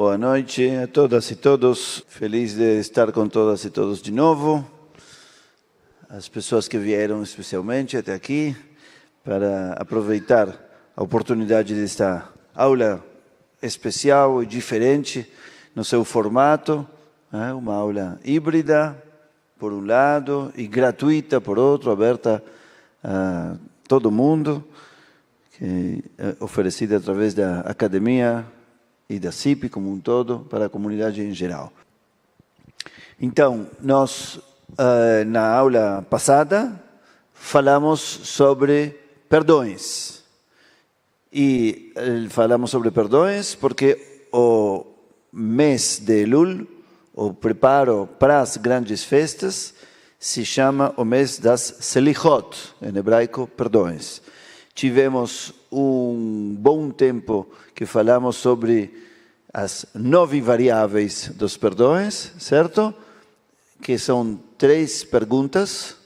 Boa noite a todas e todos. Feliz de estar com todas e todos de novo. As pessoas que vieram especialmente até aqui para aproveitar a oportunidade desta aula especial e diferente no seu formato, uma aula híbrida, por um lado, e gratuita, por outro, aberta a todo mundo, que é oferecida através da academia e da CIP como um todo, para a comunidade em geral. Então, nós, na aula passada, falamos sobre perdões. E falamos sobre perdões porque o mês de Elul, o preparo para as grandes festas, se chama o mês das Selichot, em hebraico, perdões. Tivemos um bom tempo que falamos sobre as 9 variáveis dos perdões, certo? Que são 3 perguntas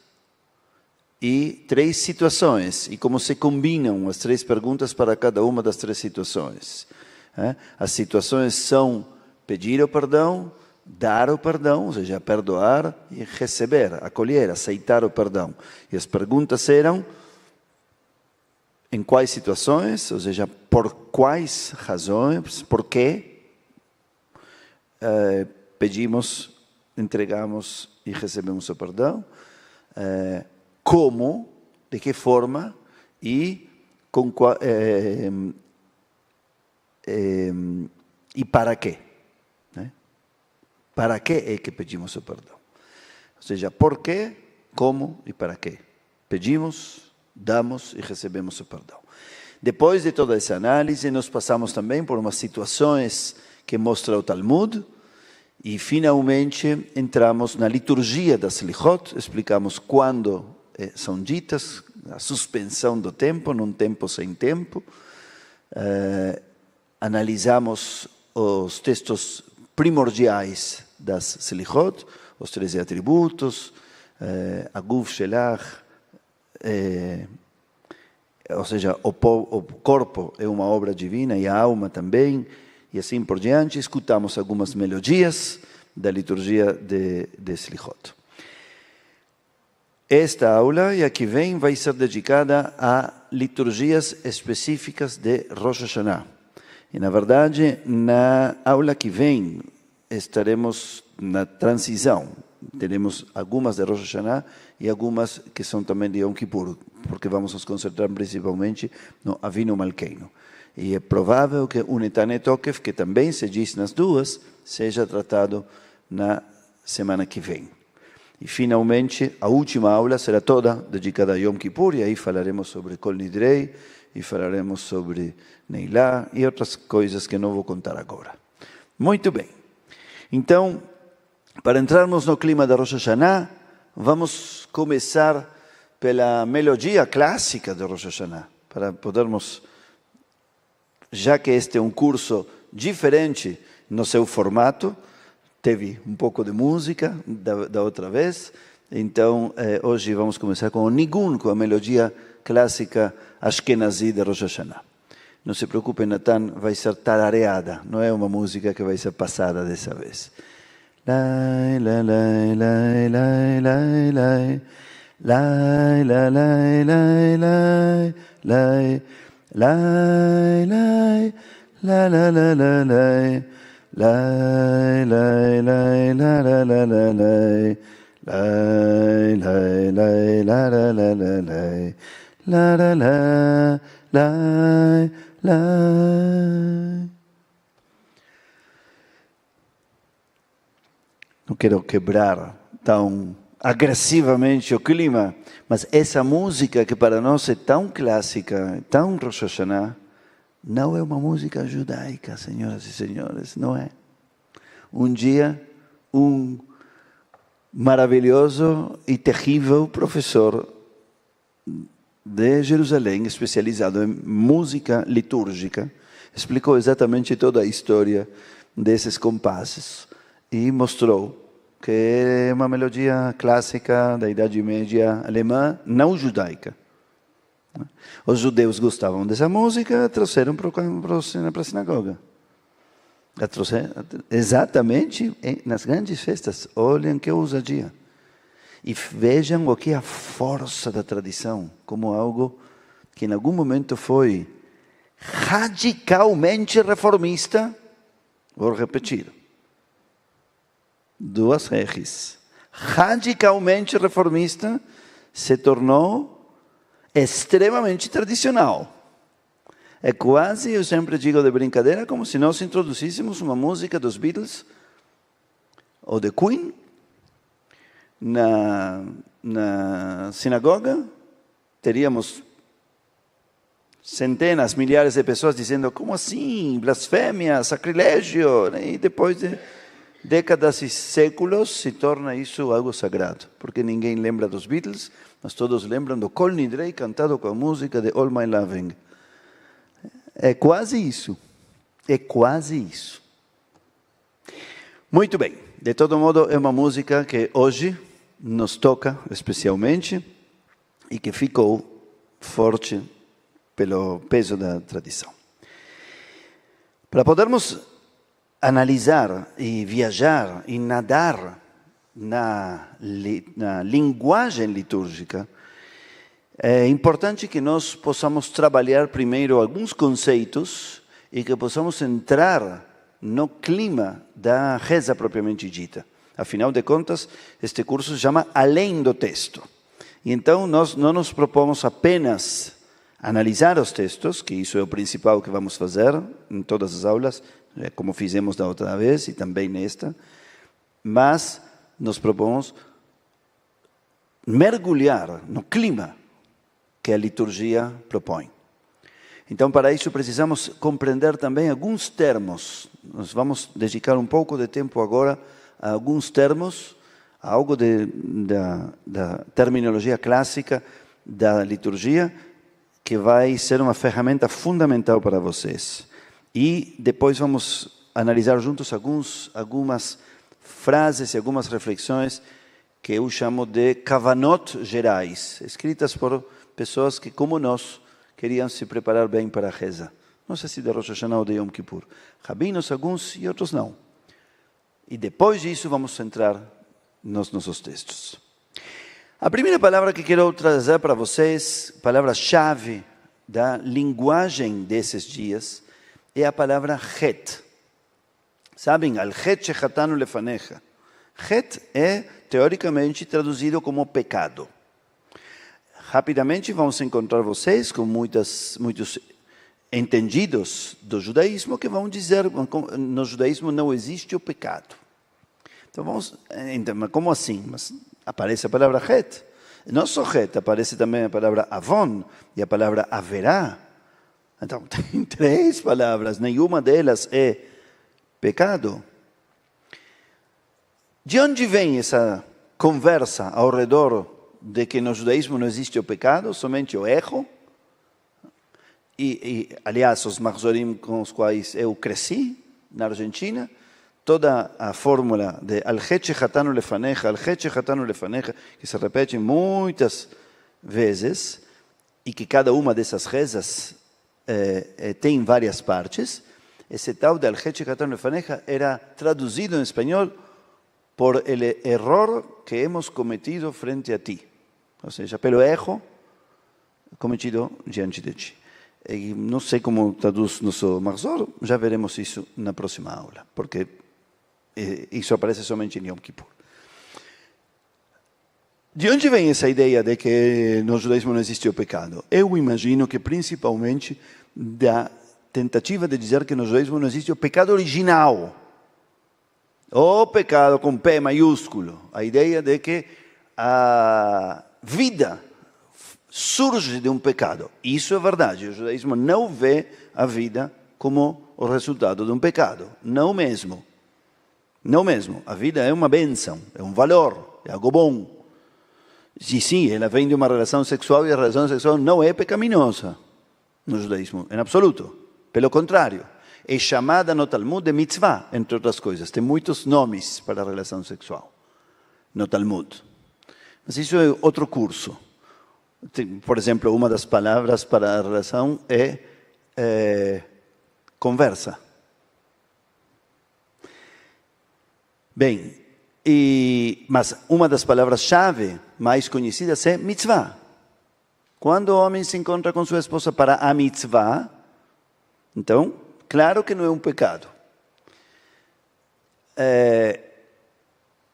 e 3 situações, e como se combinam as 3 perguntas para cada uma das 3 situações. As situações são pedir o perdão, dar o perdão, ou seja, perdoar, e receber, acolher, aceitar o perdão. E as perguntas eram: em quais situações, ou seja, por quais razões, por quê pedimos, entregamos e recebemos o perdão, como, de que forma e e para quê. Para quê é que pedimos o perdão? Ou seja, por quê, como e para quê. Pedimos, damos e recebemos o perdão. Depois de toda essa análise, nós passamos também por umas situações que mostra o Talmud e, finalmente, entramos na liturgia das Selichot, explicamos quando são ditas, a suspensão do tempo, num tempo sem tempo. Analisamos os textos primordiais das Selichot, os 13 atributos, Aguf, Shelach, ou seja, o corpo é uma obra divina e a alma também, e assim por diante. Escutamos algumas melodias da liturgia de Selichot. Esta aula, e a que vem, vai ser dedicada a liturgias específicas de Rosh Hashanah. E, na verdade, na aula que vem, estaremos na transição. Teremos algumas de Rosh Hashanah e algumas que são também de Yom Kippur, porque vamos nos concentrar principalmente no Avinu Malkeinu. E é provável que o Netane Tokef, que também se diz nas duas, seja tratado na semana que vem. E, finalmente, a última aula será toda dedicada a Yom Kippur, e aí falaremos sobre Kol Nidrei, e falaremos sobre Neilá e outras coisas que não vou contar agora. Muito bem. Então, para entrarmos no clima da Rosh Hashanah, vamos começar pela melodia clássica de Rosh Hashanah, para podermos, já que este é um curso diferente no seu formato, teve um pouco de música da outra vez, então hoje vamos começar com o Nigun, com a melodia clássica Ashkenazi de Rosh Hashanah. Não se preocupe, Natan, vai ser tarareada, não é uma música que vai ser passada dessa vez. Lai, lai, lai, lai, lai, lai, lai. Lai, lai, lai, lai, lai, lai. Lai, lai, la, la, la, la, lai. Lai, lai, lai, la, la, la, la, lai. Lai, lai, lai, la, la, la, la, lai. La, la, la, lai, lai. Não quero quebrar tão agressivamente o clima, mas essa música que para nós é tão clássica, tão Rosh Hashanah, não é uma música judaica, senhoras e senhores, não é. Um dia, um maravilhoso e terrível professor de Jerusalém, especializado em música litúrgica, explicou exatamente toda a história desses compassos e mostrou que é uma melodia clássica da Idade Média alemã, não judaica. Os judeus gostavam dessa música, trouxeram para a sinagoga. Exatamente nas grandes festas. Olhem que ousadia. E vejam o que é a força da tradição, como algo que em algum momento foi radicalmente reformista. Vou repetir. Duas R's. Radicalmente reformista se tornou extremamente tradicional. É quase, eu sempre digo de brincadeira, como se nós introduzíssemos uma música dos Beatles ou de Queen na sinagoga, teríamos centenas, milhares de pessoas dizendo, como assim, blasfêmia, sacrilégio, e depois de décadas e séculos se torna isso algo sagrado, porque ninguém lembra dos Beatles, mas todos lembram do Kol Nidrei cantado com a música de All My Loving. É quase isso, é quase isso. Muito bem, de todo modo é uma música que hoje nos toca especialmente e que ficou forte pelo peso da tradição. Para podermos analisar e viajar e nadar na linguagem litúrgica, é importante que nós possamos trabalhar primeiro alguns conceitos e que possamos entrar no clima da reza propriamente dita. Afinal de contas, este curso se chama Além do Texto. E então nós não nos propomos apenas analisar os textos, que isso é o principal que vamos fazer em todas as aulas, como fizemos da outra vez e também nesta, mas nos propomos mergulhar no clima que a liturgia propõe. Então, para isso, precisamos compreender também alguns termos. Nós vamos dedicar um pouco de tempo agora a alguns termos, a algo da terminologia clássica da liturgia, que vai ser uma ferramenta fundamental para vocês. E depois vamos analisar juntos algumas frases e algumas reflexões que eu chamo de kavanot gerais, escritas por pessoas que, como nós, queriam se preparar bem para a reza. Não sei se de Rosh Hashanah ou de Yom Kippur. Rabinos, alguns e outros não. E depois disso vamos entrar nos nossos textos. A primeira palavra que quero trazer para vocês, palavra-chave da linguagem desses dias, é a palavra het. Sabem, al-het shechatanu lefanecha. Het é, teoricamente, traduzido como pecado. Rapidamente vamos encontrar vocês com muitos entendidos do judaísmo que vão dizer que no judaísmo não existe o pecado. Então vamos entender, como assim? Mas aparece a palavra het. Não só het, aparece também a palavra avon e a palavra haverá. Então tem três palavras, nenhuma delas é pecado. De onde vem essa conversa ao redor de que no judaísmo não existe o pecado, somente o erro? Aliás, os mahzorim com os quais eu cresci na Argentina, toda a fórmula de al-het shechatanu lefanecha, al-het shechatanu lefanecha, que se repete muitas vezes, e que cada uma dessas rezas tem várias partes, esse tal de al-het shechatanu lefanecha era traduzido em espanhol por el error que hemos cometido frente a ti. Ou seja, pelo erro cometido diante de ti. E não sei como traduz nosso Mahzor, já veremos isso na próxima aula, porque isso aparece somente em Yom Kippur. De onde vem essa ideia de que no judaísmo não existe o pecado? Eu imagino que principalmente da tentativa de dizer que no judaísmo não existe o pecado original. O pecado com P maiúsculo. A ideia de que a vida surge de um pecado. Isso é verdade. O judaísmo não vê a vida como o resultado de um pecado. Não mesmo. Não mesmo. A vida é uma bênção, é um valor, é algo bom. E sim, ela vem de uma relação sexual e a relação sexual não é pecaminosa no judaísmo, em absoluto. Pelo contrário, é chamada no Talmud de mitzvah, entre outras coisas. Tem muitos nomes para a relação sexual no Talmud. Mas isso é outro curso. Por exemplo, uma das palavras para a relação é conversa. Bem, mas uma das palavras-chave mais conhecidas é mitzvah. Quando o homem se encontra com sua esposa para a mitzvah, então, claro que não é um pecado.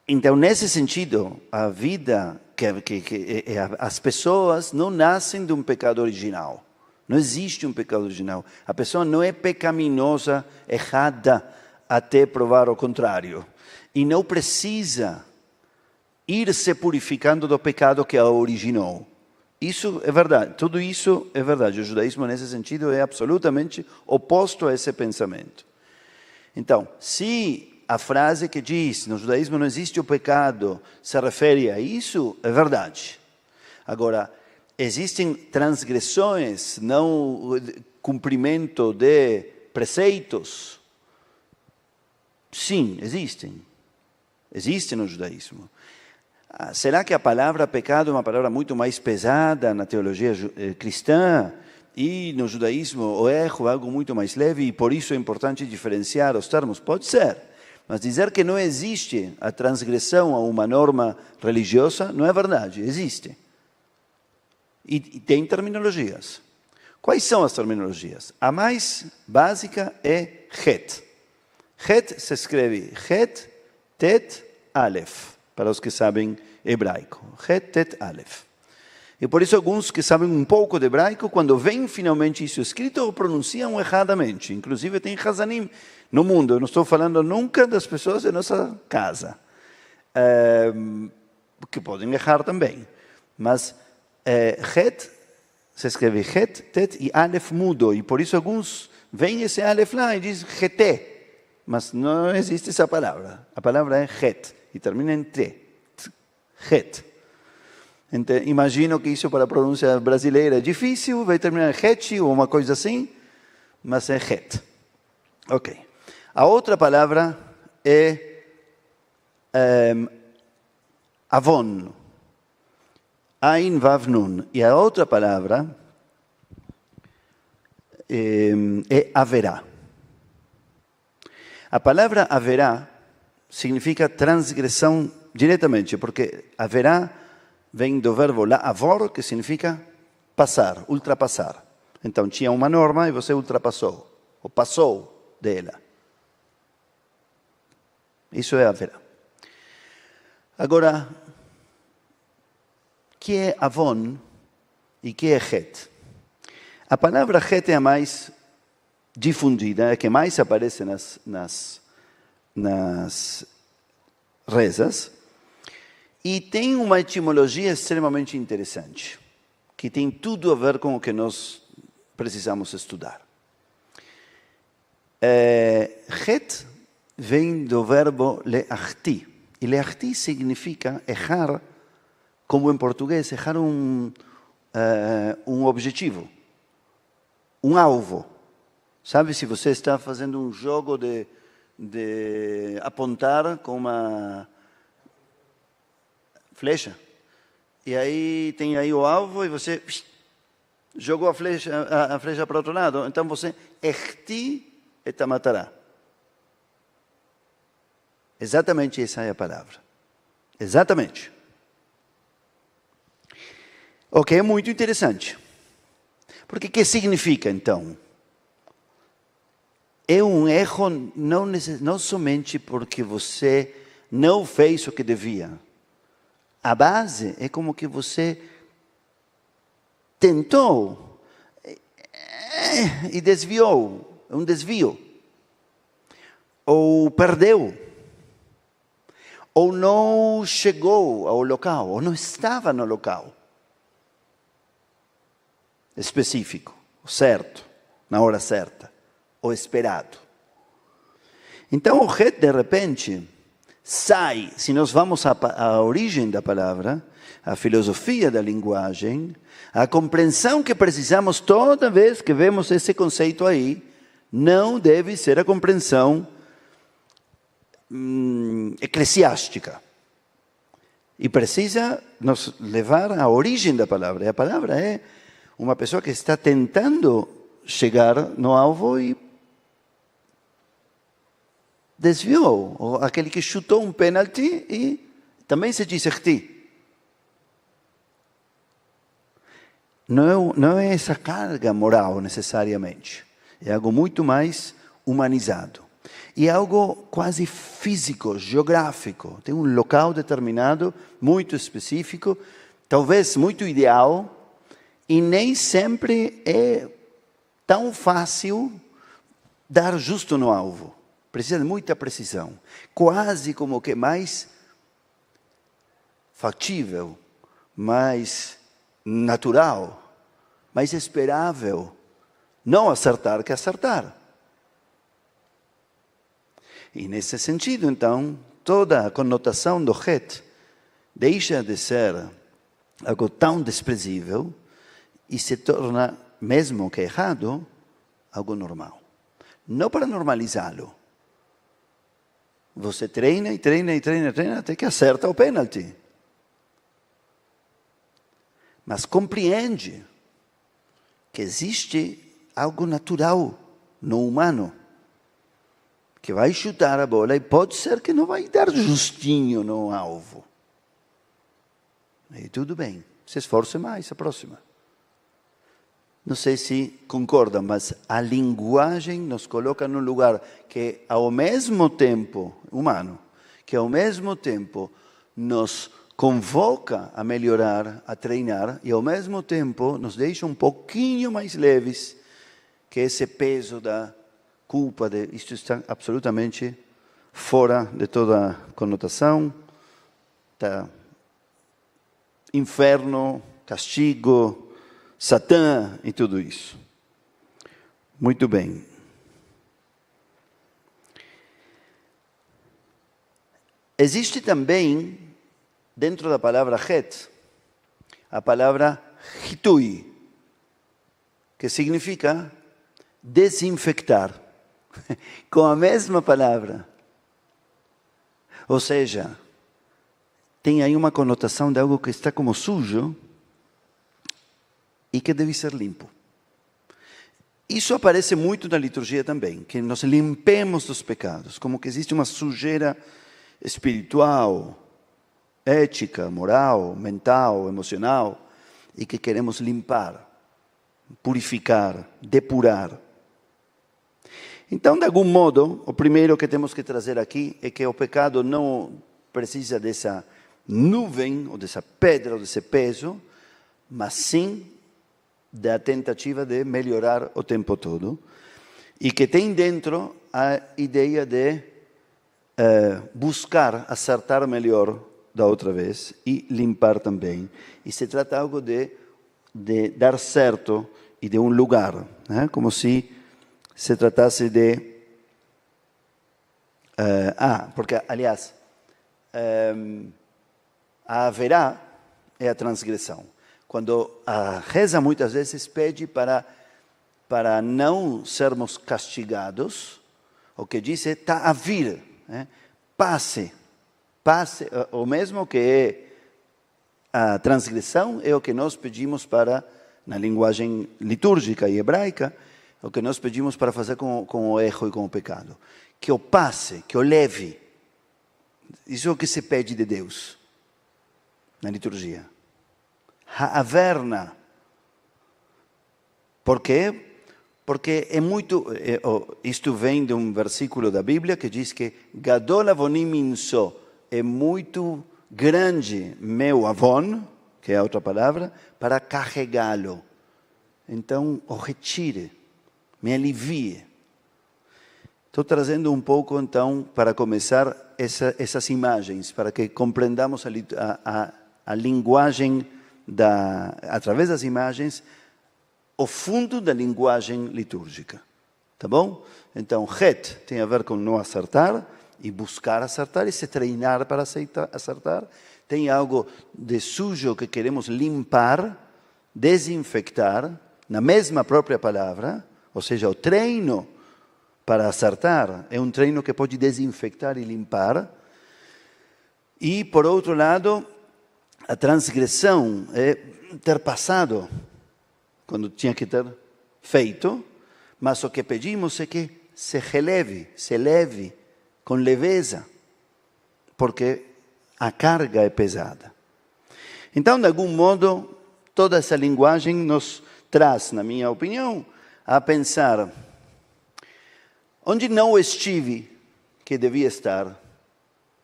Então, nesse sentido, a vida, as pessoas não nascem de um pecado original. Não existe um pecado original. A pessoa não é pecaminosa, errada, até provar o contrário. E não precisa ir se purificando do pecado que a originou. Isso é verdade, tudo isso é verdade. O judaísmo, nesse sentido, é absolutamente oposto a esse pensamento. Então, se a frase que diz, no judaísmo não existe o pecado, se refere a isso, é verdade. Agora, existem transgressões, não cumprimento de preceitos? Sim, existem. Existem no judaísmo. Será que a palavra pecado é uma palavra muito mais pesada na teologia cristã e no judaísmo o erro é algo muito mais leve e por isso é importante diferenciar os termos? Pode ser, mas dizer que não existe a transgressão a uma norma religiosa não é verdade, existe. E tem terminologias. Quais são as terminologias? A mais básica é het. Het se escreve het, tet, alef. Para os que sabem hebraico. Het, tet, alef. E por isso alguns que sabem um pouco de hebraico, quando veem finalmente isso escrito, o pronunciam erradamente. Inclusive tem Hazanim no mundo. Eu não estou falando nunca das pessoas da nossa casa. Que podem errar também. Mas het, se escreve het, tet e alef mudo. E por isso alguns veem esse alef lá e dizem heté. Mas não existe essa palavra. A palavra é het. E termina em te. Het. Então, imagino que isso para a pronúncia brasileira é difícil, vai terminar em het ou uma coisa assim, mas é het. Ok. A outra palavra é avon. Ain, vav, nun. E a outra palavra é haverá. A palavra haverá significa transgressão diretamente, porque haverá vem do verbo la'avor, que significa passar, ultrapassar. Então, tinha uma norma e você ultrapassou, ou passou dela. Isso é haverá. Agora, que é avon e que é het? A palavra het é a mais difundida, é a que mais aparece nas rezas, e tem uma etimologia extremamente interessante, que tem tudo a ver com o que nós precisamos estudar. Het vem do verbo leachti, e leachti significa errar, como em português, errar um objetivo, um alvo. Sabe, se você está fazendo um jogo de apontar com uma flecha, e aí tem aí o alvo e você jogou a flecha para o outro lado, então você erti et matará. Exatamente essa é a palavra. Exatamente. O que é muito interessante. Porque o que significa então? É um erro não somente porque você não fez o que devia. A base é como que você tentou e desviou. É um desvio. Ou perdeu. Ou não chegou ao local. Ou não estava no local específico, certo, na hora certa, ou esperado. Então o het, de repente, sai, se nós vamos à origem da palavra, à filosofia da linguagem, a compreensão que precisamos toda vez que vemos esse conceito aí, não deve ser a compreensão eclesiástica. E precisa nos levar à origem da palavra. E a palavra é uma pessoa que está tentando chegar no alvo e desviou, ou aquele que chutou um pênalti e também se diz erti. Não é essa carga moral necessariamente, é algo muito mais humanizado. E é algo quase físico, geográfico, tem um local determinado, muito específico, talvez muito ideal, e nem sempre é tão fácil dar justo no alvo. Precisa de muita precisão. Quase como que mais factível, mais natural, mais esperável não acertar que acertar. E nesse sentido, então, toda a conotação do het deixa de ser algo tão desprezível e se torna, mesmo que errado, algo normal. Não para normalizá-lo. Você treina e treina e treina e treina até que acerta o pênalti. Mas compreende que existe algo natural no humano, que vai chutar a bola e pode ser que não vai dar justinho no alvo. E tudo bem, se esforce mais a próxima. Não sei se concordam, mas a linguagem nos coloca num lugar que ao mesmo tempo, humano, que ao mesmo tempo nos convoca a melhorar, a treinar, e ao mesmo tempo nos deixa um pouquinho mais leves que esse peso da culpa, isto está absolutamente fora de toda conotação, tá? Inferno, castigo, Satã e tudo isso. Muito bem. Existe também, dentro da palavra het, a palavra hitui, que significa desinfectar, com a mesma palavra. Ou seja, tem aí uma conotação de algo que está como sujo e que deve ser limpo. Isso aparece muito na liturgia também, que nos limpemos dos pecados, como que existe uma sujeira espiritual, ética, moral, mental, emocional, e que queremos limpar, purificar, depurar. Então, de algum modo, o primeiro que temos que trazer aqui é que o pecado não precisa dessa nuvem, ou dessa pedra, ou desse peso, mas sim da tentativa de melhorar o tempo todo, e que tem dentro a ideia de buscar acertar melhor da outra vez e limpar também. E se trata algo de dar certo e de um lugar, né? Como se tratasse de... porque, aliás, a haverá é a transgressão. Quando a reza muitas vezes pede para não sermos castigados, o que diz é está a vir, né? Passe, o mesmo que é a transgressão é o que nós pedimos para, na linguagem litúrgica e hebraica, o que nós pedimos para fazer com o erro e com o pecado. Que o passe, que o leve. Isso é o que se pede de Deus na liturgia. Ha'averna. Por quê? Porque é muito... isto vem de um versículo da Bíblia que diz que Gadol avonim minso, é muito grande meu avon, que é a outra palavra, para carregá-lo. Então, o retire, me alivie. Estou trazendo um pouco, então, para começar, essas imagens, para que compreendamos a linguagem, através das imagens, o fundo da linguagem litúrgica. Tá bom? Então, het tem a ver com não acertar, e buscar acertar, e se treinar para acertar. Tem algo de sujo que queremos limpar, desinfectar, na mesma própria palavra, ou seja, o treino para acertar é um treino que pode desinfectar e limpar. E, por outro lado, a transgressão é ter passado quando tinha que ter feito, mas o que pedimos é que se releve, se leve com leveza, porque a carga é pesada. Então, de algum modo, toda essa linguagem nos traz, na minha opinião, a pensar onde não estive que devia estar,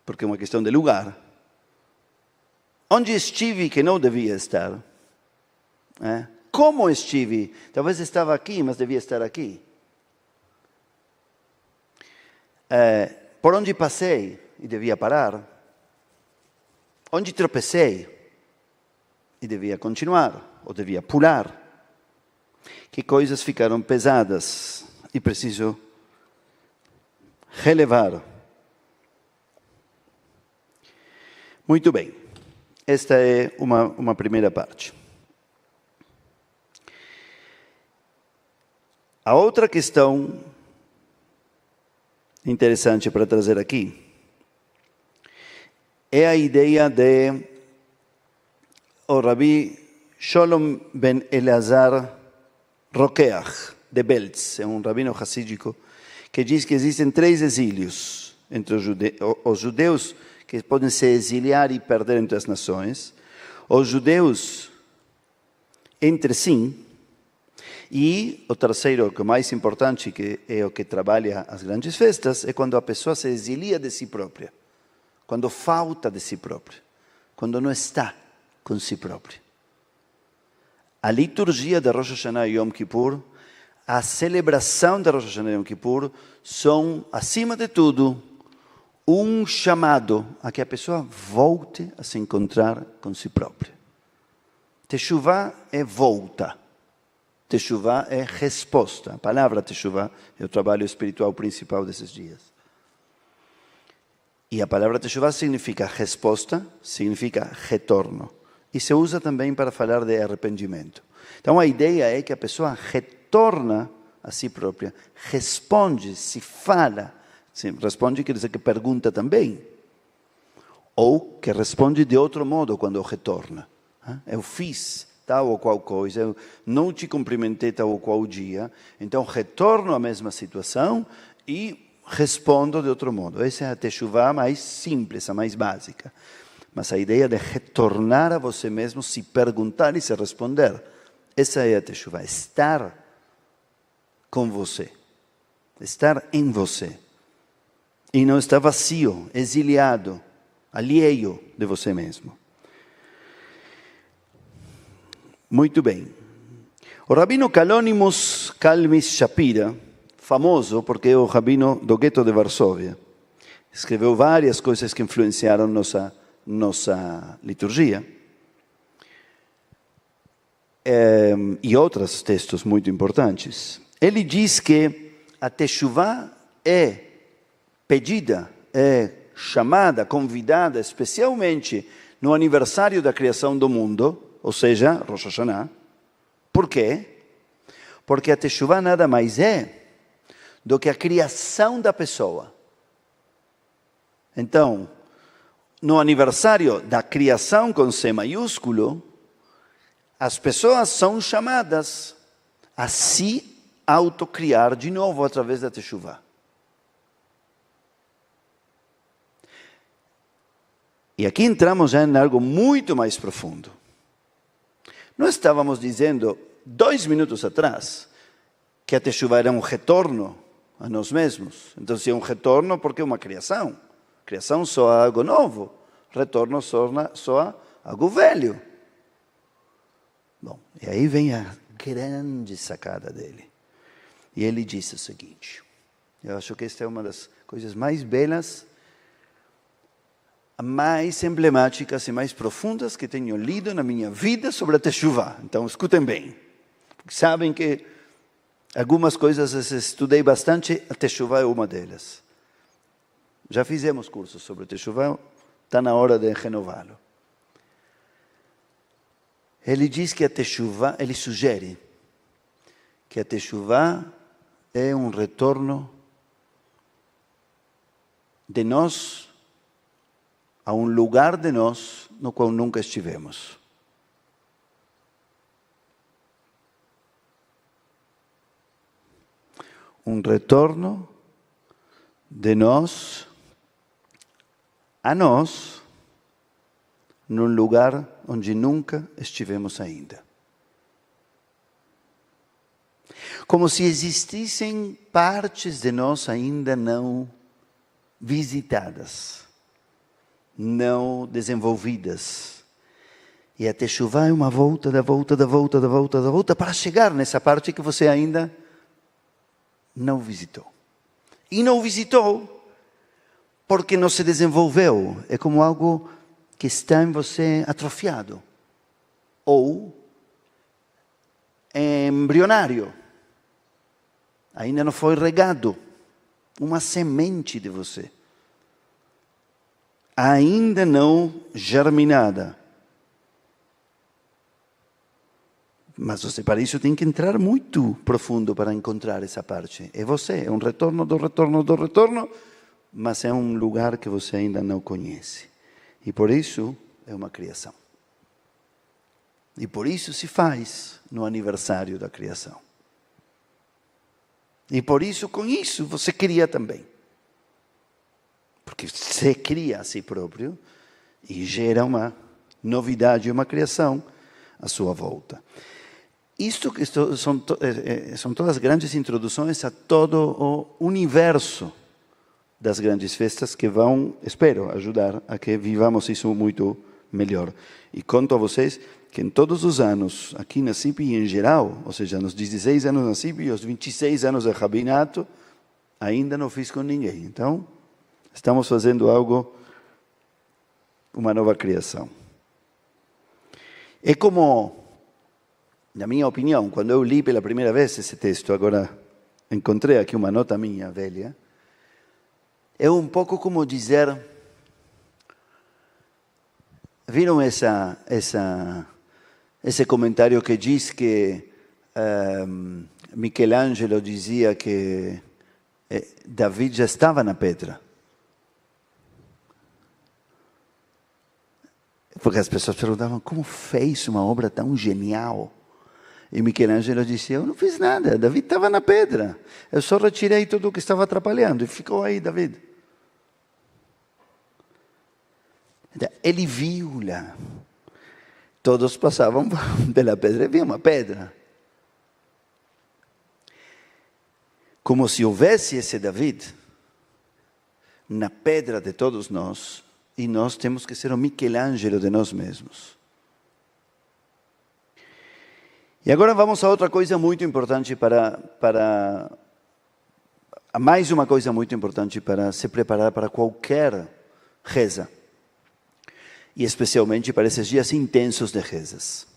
porque é uma questão de lugar. Onde estive que não devia estar? Como estive? Talvez estava aqui, mas devia estar aqui. Por onde passei e devia parar? Onde tropecei e devia continuar, ou devia pular? Que coisas ficaram pesadas e preciso relevar. Muito bem, esta é uma primeira parte. A outra questão interessante para trazer aqui é a ideia de o Rabi Sholom ben Eleazar Rokeach, de Belz, é um rabino hassídico, que diz que existem 3 exílios entre os judeus que podem se exiliar e perder entre as nações, os judeus entre si, e o terceiro, que é o mais importante, que é o que trabalha as grandes festas, é quando a pessoa se exilia de si própria, quando falta de si própria, quando não está com si própria. A liturgia de Rosh Hashanah e Yom Kippur, a celebração de Rosh Hashanah e Yom Kippur, são, acima de tudo, um chamado a que a pessoa volte a se encontrar com si própria. Teshuvah é volta. Teshuvah é resposta. A palavra Teshuvah é o trabalho espiritual principal desses dias. E a palavra Teshuvah significa resposta, significa retorno. E se usa também para falar de arrependimento. Então a ideia é que a pessoa retorna a si própria, responde, se fala. Responde quer dizer que pergunta também. Ou que responde de outro modo quando retorna. Eu fiz tal ou qual coisa, eu não te cumprimentei tal ou qual dia, então retorno à mesma situação e respondo de outro modo. Essa é a Teshuvah mais simples, a mais básica. Mas a ideia de retornar a você mesmo, se perguntar e se responder, essa é a Teshuvah, estar com você, estar em você. E não estar vazio, exiliado, alheio de você mesmo. Muito bem. O rabino Kalonymus Kalmis Shapira, famoso porque é o rabino do gueto de Varsóvia, escreveu várias coisas que influenciaram nossa liturgia, e outros textos muito importantes. Ele diz que a Teshuvah é pedida, é chamada, convidada, especialmente no aniversário da criação do mundo, ou seja, Rosh Hashanah. Por quê? Porque a Teshuvah nada mais é do que a criação da pessoa. Então, no aniversário da criação com C maiúsculo, as pessoas são chamadas a se autocriar de novo através da Teshuvah. E aqui entramos já em algo muito mais profundo. Não estávamos dizendo, 2 minutos atrás, que a Teshuvah era um retorno a nós mesmos. Então, se é um retorno, porque é uma criação. Criação soa algo novo. Retorno soa algo velho. Bom, e aí vem a grande sacada dele. E ele disse o seguinte, eu acho que esta é uma das coisas mais belas, mais emblemáticas e mais profundas que tenho lido na minha vida sobre a Teshuvah. Então, escutem bem. Sabem que algumas coisas eu estudei bastante, a Teshuvah é uma delas. Já fizemos cursos sobre a Teshuvah, está na hora de renová-lo. Ele diz que a Teshuvah, ele sugere que a Teshuvah é um retorno de nós a um lugar de nós no qual nunca estivemos. Um retorno de nós a nós num lugar onde nunca estivemos ainda. Como se existissem partes de nós ainda não visitadas, não desenvolvidas. E a Teshuvá é uma volta, da volta, para chegar nessa parte que você ainda não visitou. E não visitou porque não se desenvolveu. É como algo que está em você atrofiado. Ou embrionário. Ainda não foi regado. Uma semente de você. Ainda não germinada. Mas você, para isso, tem que entrar muito profundo para encontrar essa parte. É você, é um retorno do retorno, mas é um lugar que você ainda não conhece. E por isso, é uma criação. E por isso se faz no aniversário da criação. E por isso, com isso, você cria também. Porque você cria a si próprio e gera uma novidade, uma criação à sua volta. Isto são todas grandes introduções a todo o universo das grandes festas que vão, espero, ajudar a que vivamos isso muito melhor. E conto a vocês que em todos os anos, aqui na CIP e em geral, ou seja, nos 16 anos na CIP e os 26 anos de rabinato, ainda não fiz com ninguém. Então, estamos fazendo algo, uma nova criação. É como, na minha opinião, quando eu li pela primeira vez esse texto, agora encontrei aqui uma nota minha velha, é um pouco como dizer, viram esse comentário que diz que Michelangelo dizia que David já estava na pedra? Porque as pessoas perguntavam, como fez uma obra tão genial? E Michelangelo dizia, eu não fiz nada, David estava na pedra. Eu só retirei tudo o que estava atrapalhando e ficou aí David. Ele viu lá. Todos passavam pela pedra e viam uma pedra. Como se houvesse esse David na pedra de todos nós, e nós temos que ser o Michelangelo de nós mesmos. E agora vamos a outra coisa muito importante a mais uma coisa muito importante para se preparar para qualquer reza. E especialmente para esses dias intensos de rezas.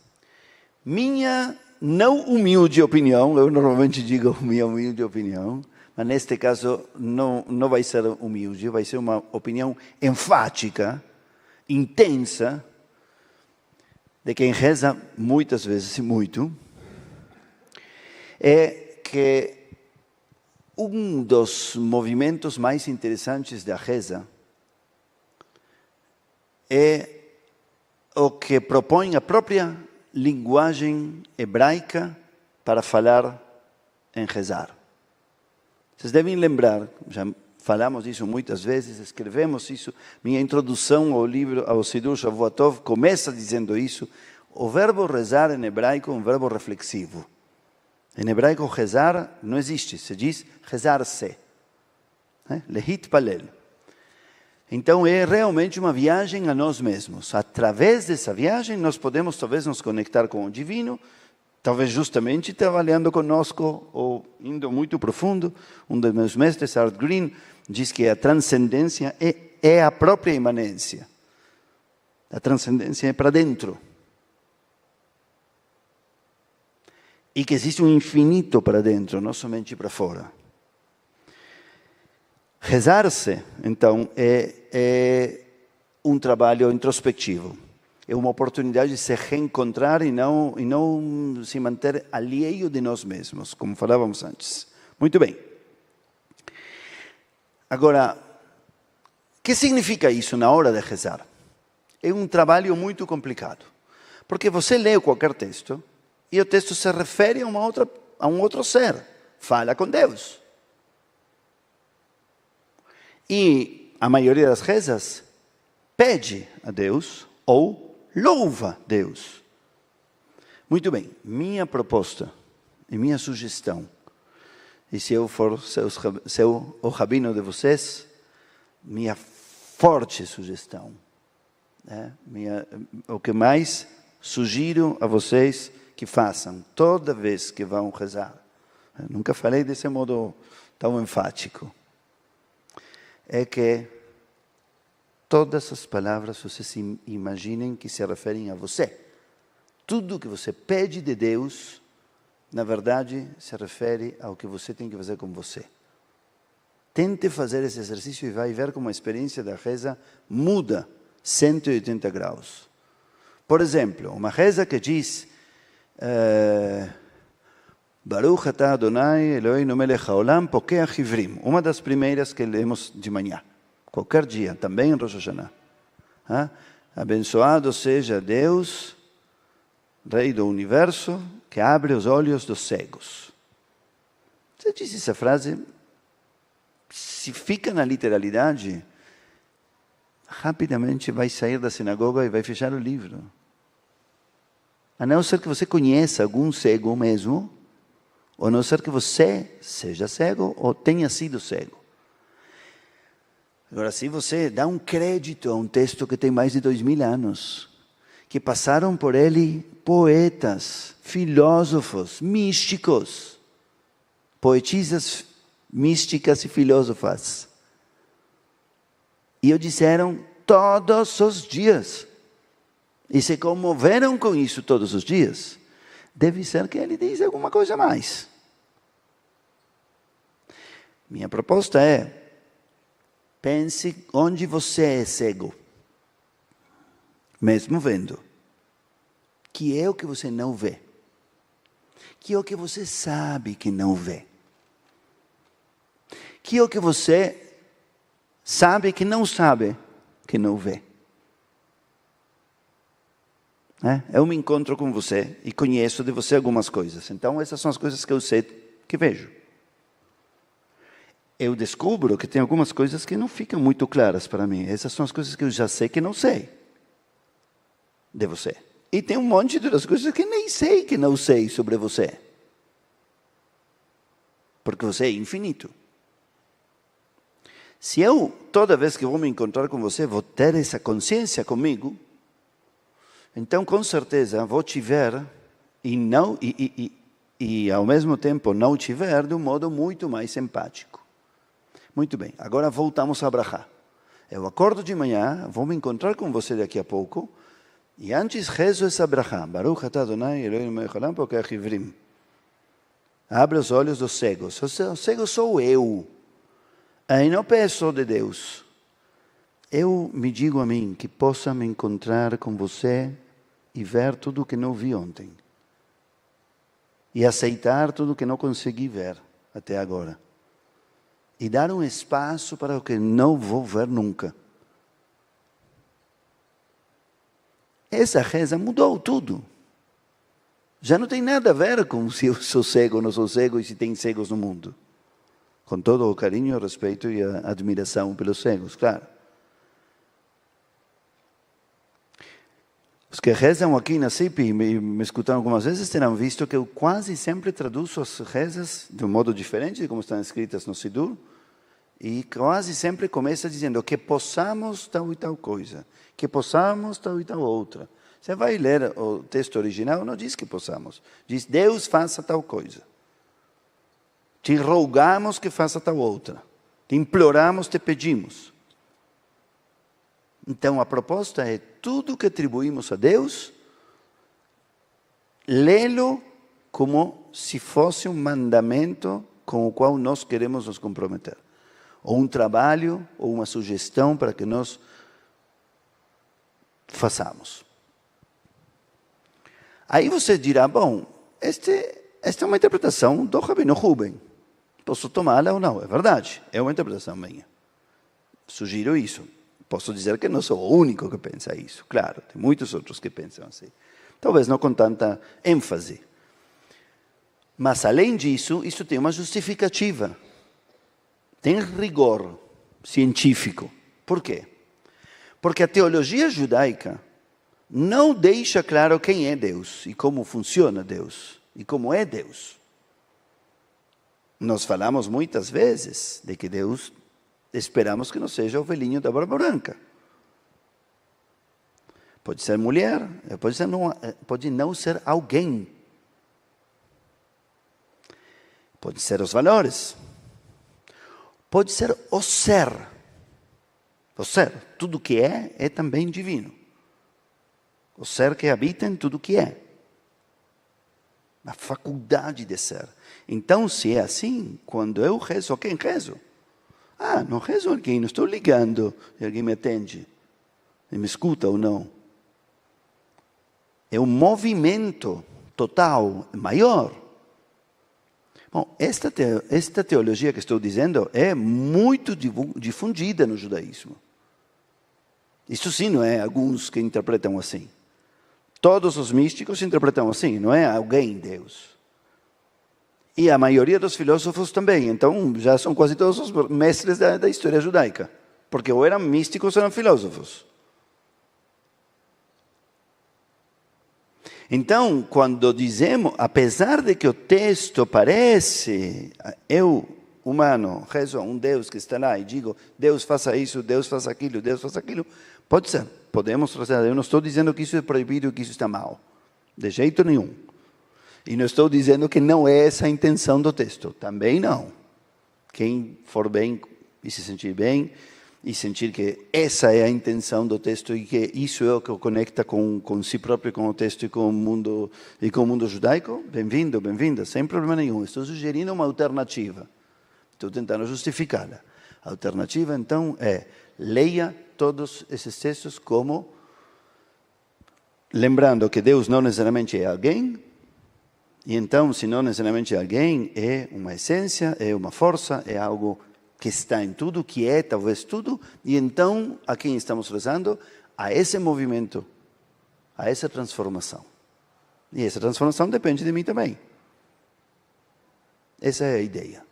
Minha não humilde opinião, eu normalmente digo minha humilde opinião, mas neste caso não vai ser humilde, vai ser uma opinião enfática, intensa, de quem reza muitas vezes e muito, é que um dos movimentos mais interessantes da reza é o que propõe a própria linguagem hebraica para falar em rezar. Vocês devem lembrar, já falamos disso muitas vezes, escrevemos isso, minha introdução ao livro, ao Sidur Shavuot começa dizendo isso, o verbo rezar em hebraico é um verbo reflexivo. Em hebraico, rezar não existe, se diz rezar-se. Lehit palel. Então, é realmente uma viagem a nós mesmos. Através dessa viagem, nós podemos talvez nos conectar com o divino, talvez justamente trabalhando conosco ou indo muito profundo. Um dos meus mestres, Art Green, diz que a transcendência é a própria imanência. A transcendência é para dentro. E que existe um infinito para dentro, não somente para fora. Rezar-se, então, é um trabalho introspectivo. É uma oportunidade de se reencontrar e não se manter alheio de nós mesmos, como falávamos antes. Muito bem. Agora, o que significa isso na hora de rezar? É um trabalho muito complicado. Porque você lê qualquer texto e o texto se refere a um outro ser. Fala com Deus. E a maioria das rezas pede a Deus ou louva Deus. Muito bem, minha proposta e minha sugestão, e se eu for o rabino de vocês, minha forte sugestão, o que mais sugiro a vocês que façam toda vez que vão rezar, eu nunca falei desse modo tão enfático, é que todas as palavras vocês imaginem que se referem a você. Tudo que você pede de Deus, na verdade, se refere ao que você tem que fazer com você. Tente fazer esse exercício e vai ver como a experiência da reza muda 180 graus. Por exemplo, uma reza que diz Baruch atah Adonai Eloheinu melech haolam pokeach ivrim. Uma das primeiras que lemos de manhã. Qualquer dia, também em Rosh Hashanah. Abençoado seja Deus, Rei do Universo, que abre os olhos dos cegos. Você diz essa frase, se fica na literalidade, rapidamente vai sair da sinagoga e vai fechar o livro. A não ser que você conheça algum cego mesmo, ou a não ser que você seja cego ou tenha sido cego. Agora, se você dá um crédito a um texto que tem mais de 2000 anos, que passaram por ele poetas, filósofos, místicos, poetisas místicas e filósofas, e o disseram todos os dias, e se comoveram com isso todos os dias, deve ser que ele diz alguma coisa a mais. Minha proposta é, pense onde você é cego, mesmo vendo. Que é o que você não vê. Que é o que você sabe que não vê. Que é o que você sabe que não sabe que não vê. Eu me encontro com você e conheço de você algumas coisas. Então, essas são as coisas que eu sei que vejo. Eu descubro que tem algumas coisas que não ficam muito claras para mim. Essas são as coisas que eu já sei que não sei de você. E tem um monte de outras coisas que nem sei que não sei sobre você. Porque você é infinito. Se eu, toda vez que vou me encontrar com você, vou ter essa consciência comigo, então, com certeza, vou te ver e ao mesmo tempo não te ver de um modo muito mais empático. Muito bem, agora voltamos a Brachá. Eu acordo de manhã, vou me encontrar com você daqui a pouco, e antes rezo essa Brachá. Baruch atah Adonai Eloheinu melech haolam pokeach ivrim. Abre os olhos dos cegos. O cego sou eu. Aí não peço de Deus. Eu me digo a mim que possa me encontrar com você e ver tudo o que não vi ontem. E aceitar tudo o que não consegui ver até agora. E dar um espaço para o que não vou ver nunca. Essa reza mudou tudo. Já não tem nada a ver com se eu sou cego ou não sou cego e se tem cegos no mundo. Com todo o carinho, o respeito e a admiração pelos cegos, claro. Os que rezam aqui na CIP e me escutaram algumas vezes terão visto que eu quase sempre traduzo as rezas de um modo diferente de como estão escritas no Sidur. E quase sempre começa dizendo que possamos tal e tal coisa, que possamos tal e tal outra. Você vai ler o texto original, não diz que possamos, diz Deus faça tal coisa. Te rogamos que faça tal outra, te imploramos, te pedimos. Então a proposta é tudo que atribuímos a Deus, lê-lo como se fosse um mandamento com o qual nós queremos nos comprometer. Ou um trabalho, ou uma sugestão para que nós façamos. Aí você dirá, bom, esta é uma interpretação do Rabino Ruben. Posso tomá-la ou não? É verdade, é uma interpretação minha. Sugiro isso. Posso dizer que não sou o único que pensa isso. Claro, tem muitos outros que pensam assim. Talvez não com tanta ênfase. Mas, além disso, isso tem uma justificativa. Tem rigor científico. Por quê? Porque a teologia judaica não deixa claro quem é Deus e como funciona Deus e como é Deus. Nós falamos muitas vezes de que Deus, esperamos que não seja o velhinho da barba branca. Pode ser mulher, pode não ser alguém. Pode ser os valores. Pode ser o ser. O ser, tudo que é também divino. O ser que habita em tudo que é. A faculdade de ser. Então, se é assim, quando eu rezo, quem rezo? Não rezo alguém, não estou ligando e alguém me atende. E me escuta ou não. É um movimento total, maior. Bom, esta teologia que estou dizendo é muito difundida no judaísmo. Isso sim, não é alguns que interpretam assim. Todos os místicos interpretam assim, não é alguém Deus. E a maioria dos filósofos também. Então, já são quase todos os mestres da história judaica. Porque ou eram místicos ou eram filósofos. Então, quando dizemos, apesar de que o texto parece, eu, humano, rezo a um Deus que está lá e digo, Deus faça isso, Deus faça aquilo, Deus faça aquilo, pode ser, podemos trazer. Eu não estou dizendo que isso é proibido e que isso está mal, de jeito nenhum. E não estou dizendo que não é essa a intenção do texto, também não. Quem for bem e se sentir bem, e sentir que essa é a intenção do texto e que isso é o que o conecta com si próprio, com o texto e com o mundo judaico, bem-vindo, bem-vinda, sem problema nenhum. Estou sugerindo uma alternativa. Estou tentando justificá-la. A alternativa, então, é leia todos esses textos como lembrando que Deus não necessariamente é alguém, e então, se não necessariamente é alguém, é uma essência, é uma força, é algo que está em tudo, que é talvez tudo, e então a quem estamos rezando? A esse movimento, a essa transformação. E essa transformação depende de mim também. Essa é a ideia.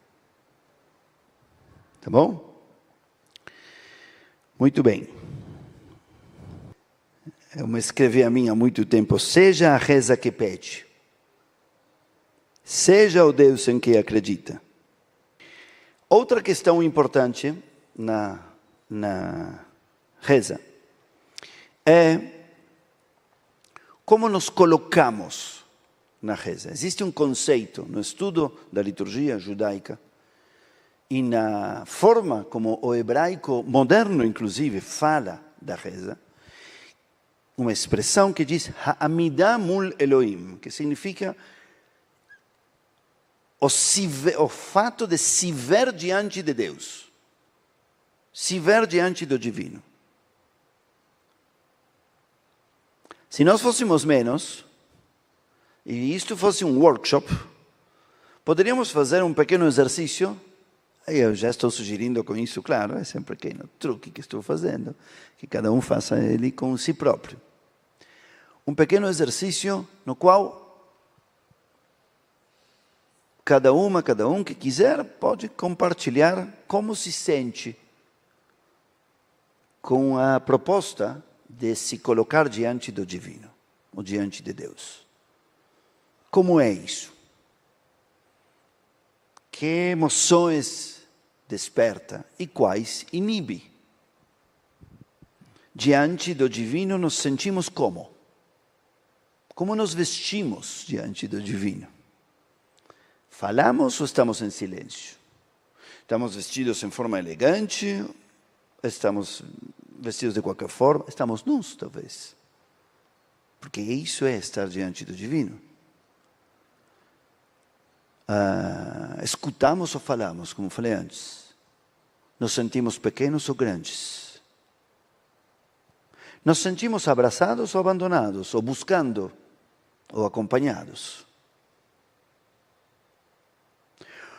Tá bom? Muito bem. Eu me escrevi a mim há muito tempo, seja a reza que pede, seja o Deus em que acredita. Outra questão importante na reza é como nos colocamos na reza. Existe um conceito no estudo da liturgia judaica e na forma como o hebraico moderno, inclusive, fala da reza, uma expressão que diz Ha'amidah mul Elohim, que significa o fato de se ver diante de Deus, se ver diante do divino. Se nós fôssemos menos, e isto fosse um workshop, poderíamos fazer um pequeno exercício. Eu já estou sugerindo com isso, claro, é sempre um pequeno truque que estou fazendo, que cada um faça ele com si próprio. Um pequeno exercício no qual cada um que quiser pode compartilhar como se sente com a proposta de se colocar diante do divino, ou diante de Deus. Como é isso? Que emoções desperta e quais inibe? Diante do divino nos sentimos como? Como nos vestimos diante do divino? Falamos ou estamos em silêncio? Estamos vestidos em forma elegante? Estamos vestidos de qualquer forma? Estamos nus, talvez. Porque isso é estar diante do divino. Escutamos ou falamos, como falei antes? Nos sentimos pequenos ou grandes? Nos sentimos abraçados ou abandonados? Ou buscando ou acompanhados?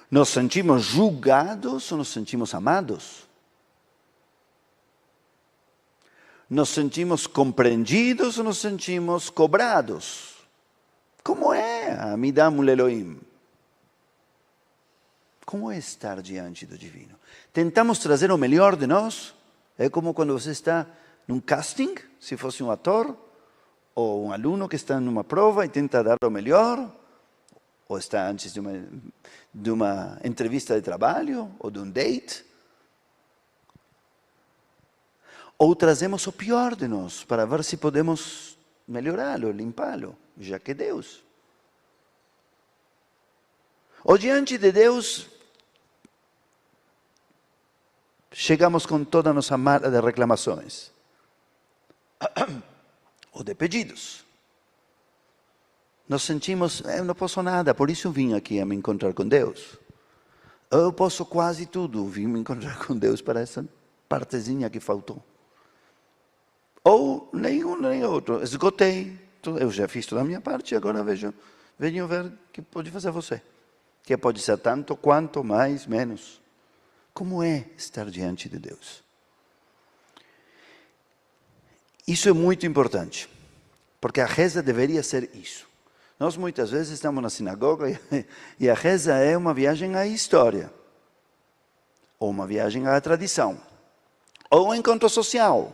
Nos sentimos julgados ou nos sentimos amados? Nos sentimos compreendidos ou nos sentimos cobrados? Como é a Amidah mul Elohim? Como é estar diante do divino? Tentamos trazer o melhor de nós? É como quando você está num casting, se fosse um ator, ou um aluno que está numa prova e tenta dar o melhor, ou está antes de uma entrevista de trabalho, ou de um date. Ou trazemos o pior de nós, para ver se podemos melhorá-lo, limpá-lo, já que Deus. Ou diante de Deus, chegamos com toda a nossa mala de reclamações, ou de pedidos. Nós sentimos, eu não posso nada, por isso vim aqui a me encontrar com Deus. Eu posso quase tudo, vim me encontrar com Deus para essa partezinha que faltou. Ou nenhum nem outro, esgotei, eu já fiz toda a minha parte, agora venho ver o que pode fazer você. Que pode ser tanto quanto, mais, menos. Como é estar diante de Deus? Isso é muito importante, porque a reza deveria ser isso. Nós muitas vezes estamos na sinagoga e a reza é uma viagem à história, ou uma viagem à tradição, ou um encontro social,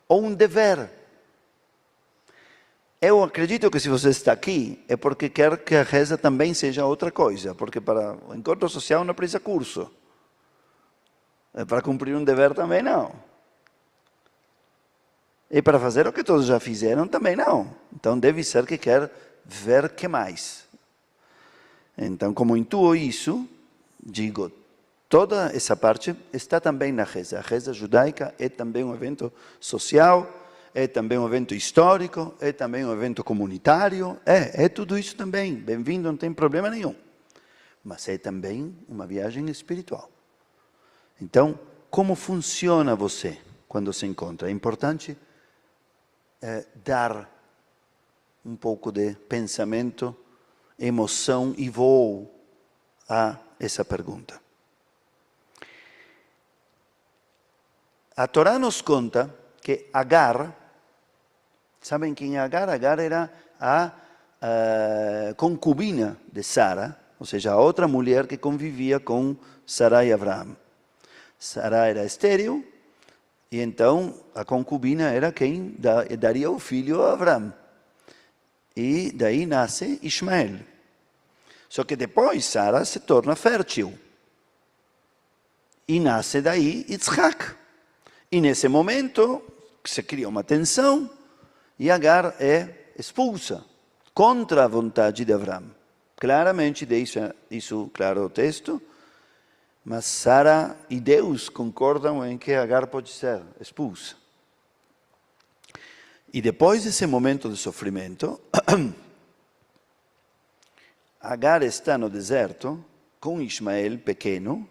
ou um dever. Eu acredito que se você está aqui é porque quer que a reza também seja outra coisa, porque para o encontro social não precisa curso. Para cumprir um dever também não. E para fazer o que todos já fizeram também não. Então deve ser que quer ver o que mais. Então, como intuo isso, digo, toda essa parte está também na reza. A reza judaica é também um evento social, é também um evento histórico, é também um evento comunitário, é tudo isso também. Bem-vindo, não tem problema nenhum. Mas é também uma viagem espiritual. Então, como funciona você quando se encontra? É importante dar um pouco de pensamento, emoção e voo a essa pergunta. A Torá nos conta que Agar, sabem quem é Agar? Agar era a concubina de Sara, ou seja, a outra mulher que convivia com Sara e Abraão. Sara era estéril, e então a concubina era quem daria o filho a Abraão. E daí nasce Ismael. Só que depois Sara se torna fértil. E nasce daí Yitzhak. E nesse momento se cria uma tensão e Agar é expulsa contra a vontade de Abraão. Claramente deixa isso claro o texto, mas Sara e Deus concordam em que Agar pode ser expulsa. E depois desse momento de sofrimento, Agar está no deserto com Ismael pequeno,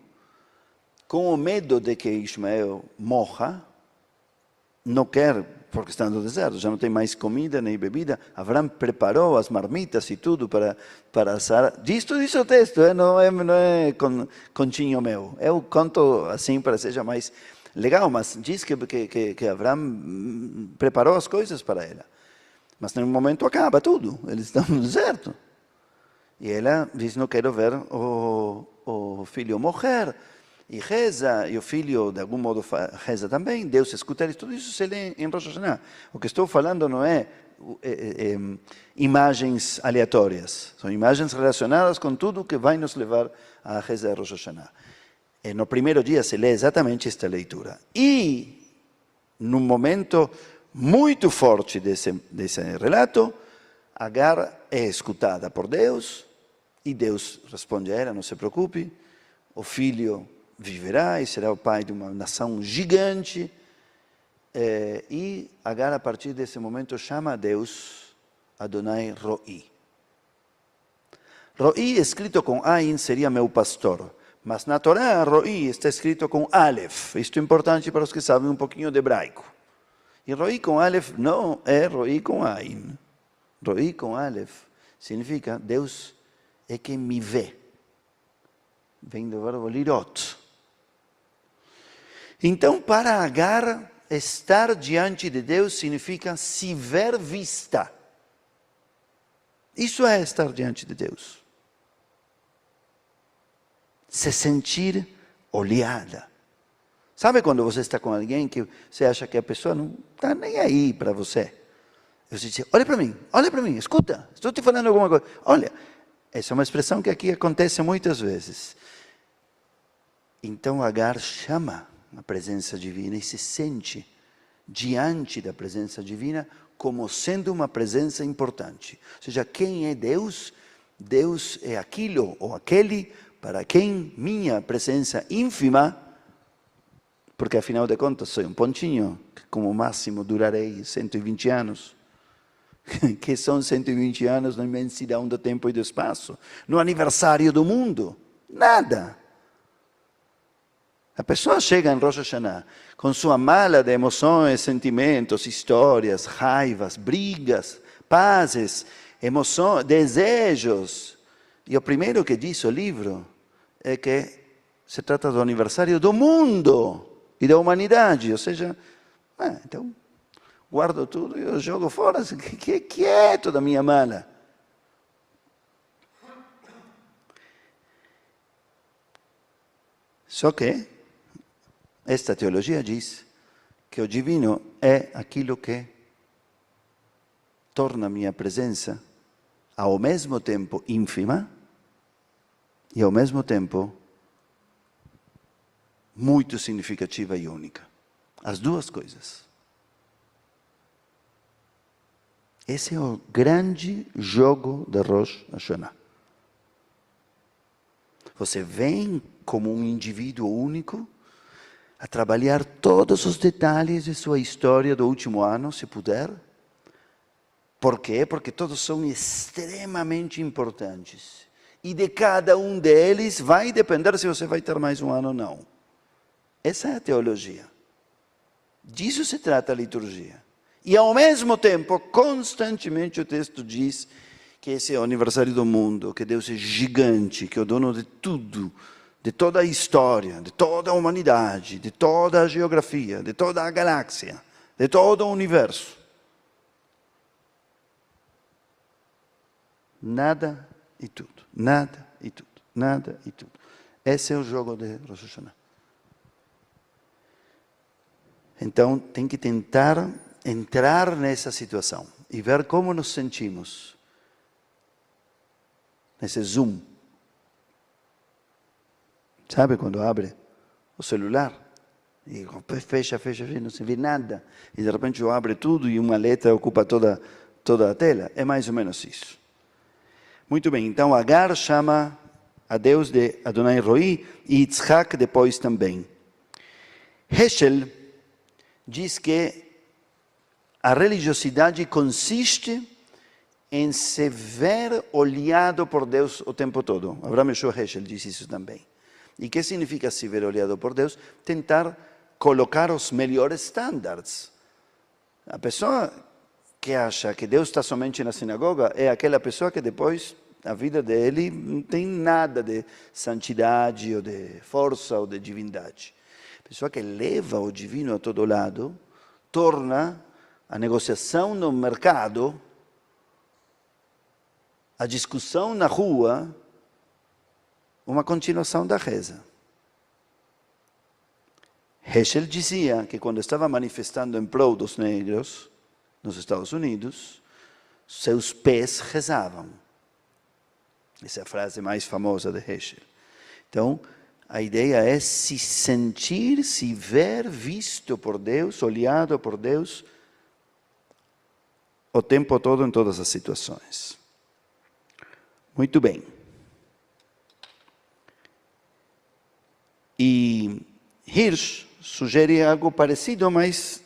com o medo de que Ismael morra, não quer, porque está no deserto, já não tem mais comida nem bebida. Abraão preparou as marmitas e tudo para Sara. Diz o texto, não é continho meu. Eu conto assim para que seja mais legal, mas diz que Abraão preparou as coisas para ela. Mas no momento acaba tudo, eles estão no deserto. E ela diz, não quero ver o filho morrer. E reza, e o filho de algum modo reza também. Deus escuta isso, tudo isso se lê em Rosh Hashanah. O que estou falando não é imagens aleatórias, são imagens relacionadas com tudo que vai nos levar à reza de Rosh Hashanah. E no primeiro dia se lê exatamente esta leitura. E, num momento muito forte desse relato, Agar é escutada por Deus, e Deus responde a ela, não se preocupe, o filho viverá e será o pai de uma nação gigante. E Agar, a partir desse momento, chama a Deus Adonai Roi. Roi, escrito com Ain, seria meu pastor. Mas na Torá, Roi está escrito com Aleph. Isto é importante para os que sabem um pouquinho de hebraico. E Roi com Aleph não é Roi com Ain. Roi com Aleph significa Deus é quem me vê. Vem do verbo lirot. Então, para Agar, estar diante de Deus significa se ver vista. Isso é estar diante de Deus. Se sentir olhada, Sabe quando você está com alguém que você acha que a pessoa não está nem aí para você? E você diz, olha para mim, escuta, estou te falando alguma coisa. Olha, essa é uma expressão que aqui acontece muitas vezes. Então Agar chama a presença divina e se sente diante da presença divina como sendo uma presença importante. Ou seja, quem é Deus? Deus é aquilo ou aquele para quem minha presença ínfima, porque afinal de contas sou um pontinho, que como máximo durarei 120 anos. Que são 120 anos na imensidão do tempo e do espaço, no aniversário do mundo, nada. A pessoa chega em Rosh Hashanah com sua mala de emoções, sentimentos, histórias, raivas, brigas, pazes, emoções, desejos. E o primeiro que diz o livro é que se trata do aniversário do mundo e da humanidade. Ou seja, então guardo tudo e eu jogo fora, que é quieto da minha mala. Só que esta teologia diz que o divino é aquilo que torna a minha presença ao mesmo tempo ínfima e ao mesmo tempo muito significativa e única. As duas coisas. Esse é o grande jogo de Rosh Hashanah. Você vem como um indivíduo único a trabalhar todos os detalhes de sua história do último ano, se puder. Por quê? Porque todos são extremamente importantes. E de cada um deles vai depender se você vai ter mais um ano ou não. Essa é a teologia. Disso se trata a liturgia. E ao mesmo tempo, constantemente o texto diz que esse é o aniversário do mundo, que Deus é gigante, que é o dono de tudo, de toda a história, de toda a humanidade, de toda a geografia, de toda a galáxia, de todo o universo. Nada e tudo, nada e tudo, nada e tudo. Esse é o jogo de Rosh Hashanah. Então, tem que tentar entrar nessa situação e ver como nos sentimos nesse zoom. Sabe quando abre o celular e fecha, não se vê nada e de repente abre tudo e uma letra ocupa toda a tela? É mais ou menos isso. Muito bem, então Agar chama a Deus de Adonai Roi e Yitzhak depois também. Heschel diz que a religiosidade consiste em se ver olhado por Deus o tempo todo. Abraham Yeshua Heschel diz isso também. E o que significa se ver olhado por Deus? Tentar colocar os melhores estándares. A pessoa que acha que Deus está somente na sinagoga é aquela pessoa que depois a vida dele não tem nada de santidade, ou de força, ou de divindade. A pessoa que leva o divino a todo lado torna a negociação no mercado, a discussão na rua, uma continuação da reza. Heschel dizia que quando estava manifestando em prol dos negros nos Estados Unidos, seus pés rezavam. Essa é a frase mais famosa de Heschel. Então, a ideia é se sentir, se ver visto por Deus, olhado por Deus, o tempo todo, em todas as situações. Muito bem. E Hirsch sugere algo parecido, mas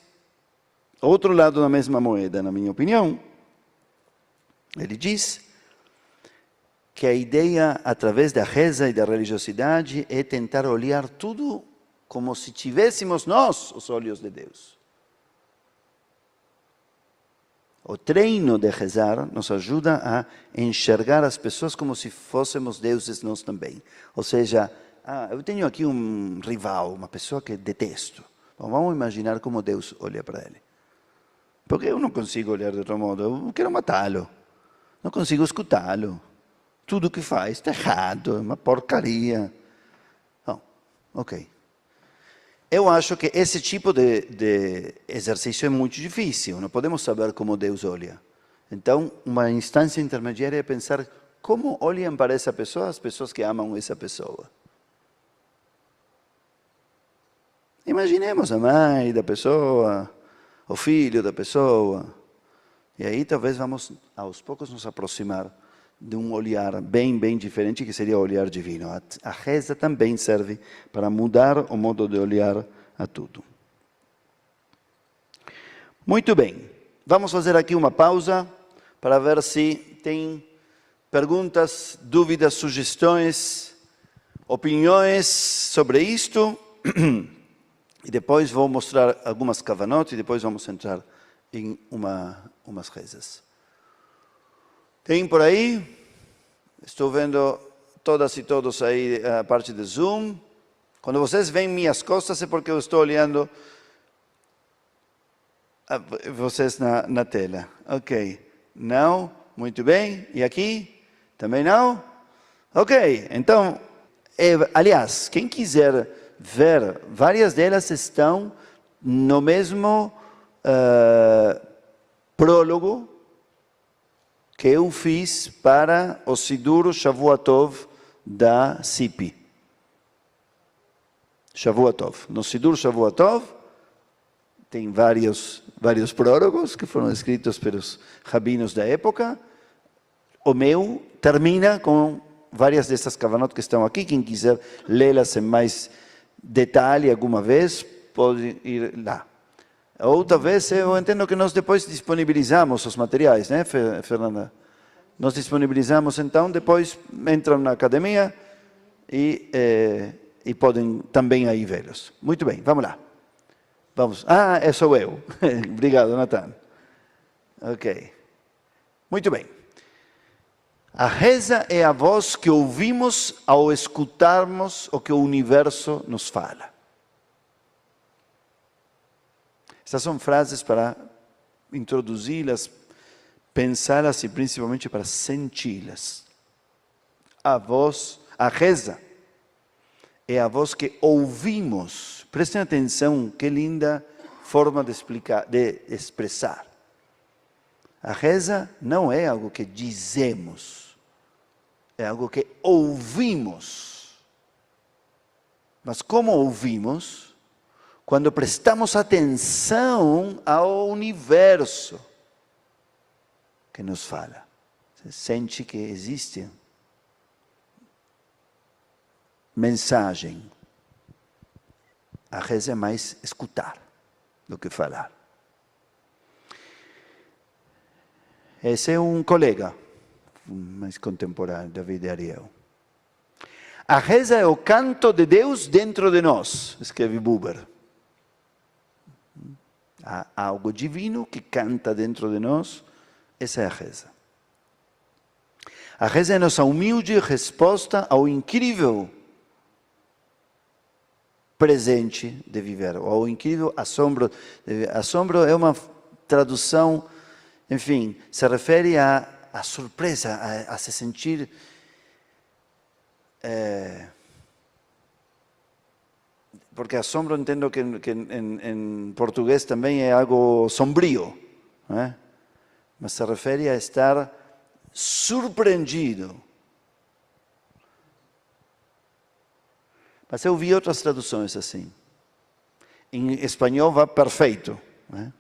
outro lado da mesma moeda, na minha opinião. Ele diz que a ideia, através da reza e da religiosidade, é tentar olhar tudo como se tivéssemos nós os olhos de Deus. O treino de rezar nos ajuda a enxergar as pessoas como se fôssemos deuses nós também. Ou seja, eu tenho aqui um rival, uma pessoa que detesto. Bom, vamos imaginar como Deus olha para ele. Porque eu não consigo olhar de outro modo, eu quero matá-lo. Não consigo escutá-lo. Tudo que faz está errado, é uma porcaria. Bom, ok. eu acho que esse tipo de exercício é muito difícil, não podemos saber como Deus olha. Então, uma instância intermediária é pensar como olham para essa pessoa as pessoas que amam essa pessoa. Imaginemos a mãe da pessoa, o filho da pessoa, e aí talvez vamos aos poucos nos aproximar de um olhar bem diferente, que seria o olhar divino. A reza também serve para mudar o modo de olhar a tudo. Muito bem, vamos fazer aqui uma pausa para ver se tem perguntas, dúvidas, sugestões, opiniões sobre isto. E depois vou mostrar algumas kavanot e depois vamos entrar em umas rezas. Tem por aí? Estou vendo todas e todos aí a parte de Zoom. Quando vocês veem minhas costas é porque eu estou olhando vocês na tela. Ok. Não? Muito bem. E aqui? Também não? Ok. Então, aliás, quem quiser ver, várias delas estão no mesmo prólogo que eu fiz para o Sidur Shavuatov da CIP. Shavuatov. No Sidur Shavuatov tem vários prólogos que foram escritos pelos rabinos da época. O meu termina com várias dessas kavanot que estão aqui. Quem quiser lê-las em mais detalhe alguma vez, pode ir lá. Ou talvez, eu entendo que nós depois disponibilizamos os materiais, né, Fernanda? Nós disponibilizamos, então, depois entram na academia e podem também aí vê-los. Muito bem, vamos lá. Vamos. Sou eu. Obrigado, Natan. Ok. Muito bem. A reza é a voz que ouvimos ao escutarmos o que o universo nos fala. Essas são frases para introduzi-las, pensá-las e principalmente para senti-las. A reza, é a voz que ouvimos. Prestem atenção, que linda forma de expressar. A reza não é algo que dizemos, é algo que ouvimos. Mas como ouvimos? Quando prestamos atenção ao universo que nos fala. Você sente que existe mensagem. A reza é mais escutar do que falar. Esse é um colega mais contemporâneo, David Ariel. A reza é o canto de Deus dentro de nós, escreve Buber. Há algo divino que canta dentro de nós, essa é a reza. A reza é nossa humilde resposta ao incrível presente de viver, ao incrível assombro. Assombro é uma tradução, enfim, se refere à surpresa, a se sentir porque assombro entendo que em português também é algo sombrio, né? Mas se refere a estar surpreendido. Mas eu vi outras traduções assim. Em espanhol vai perfeito, né?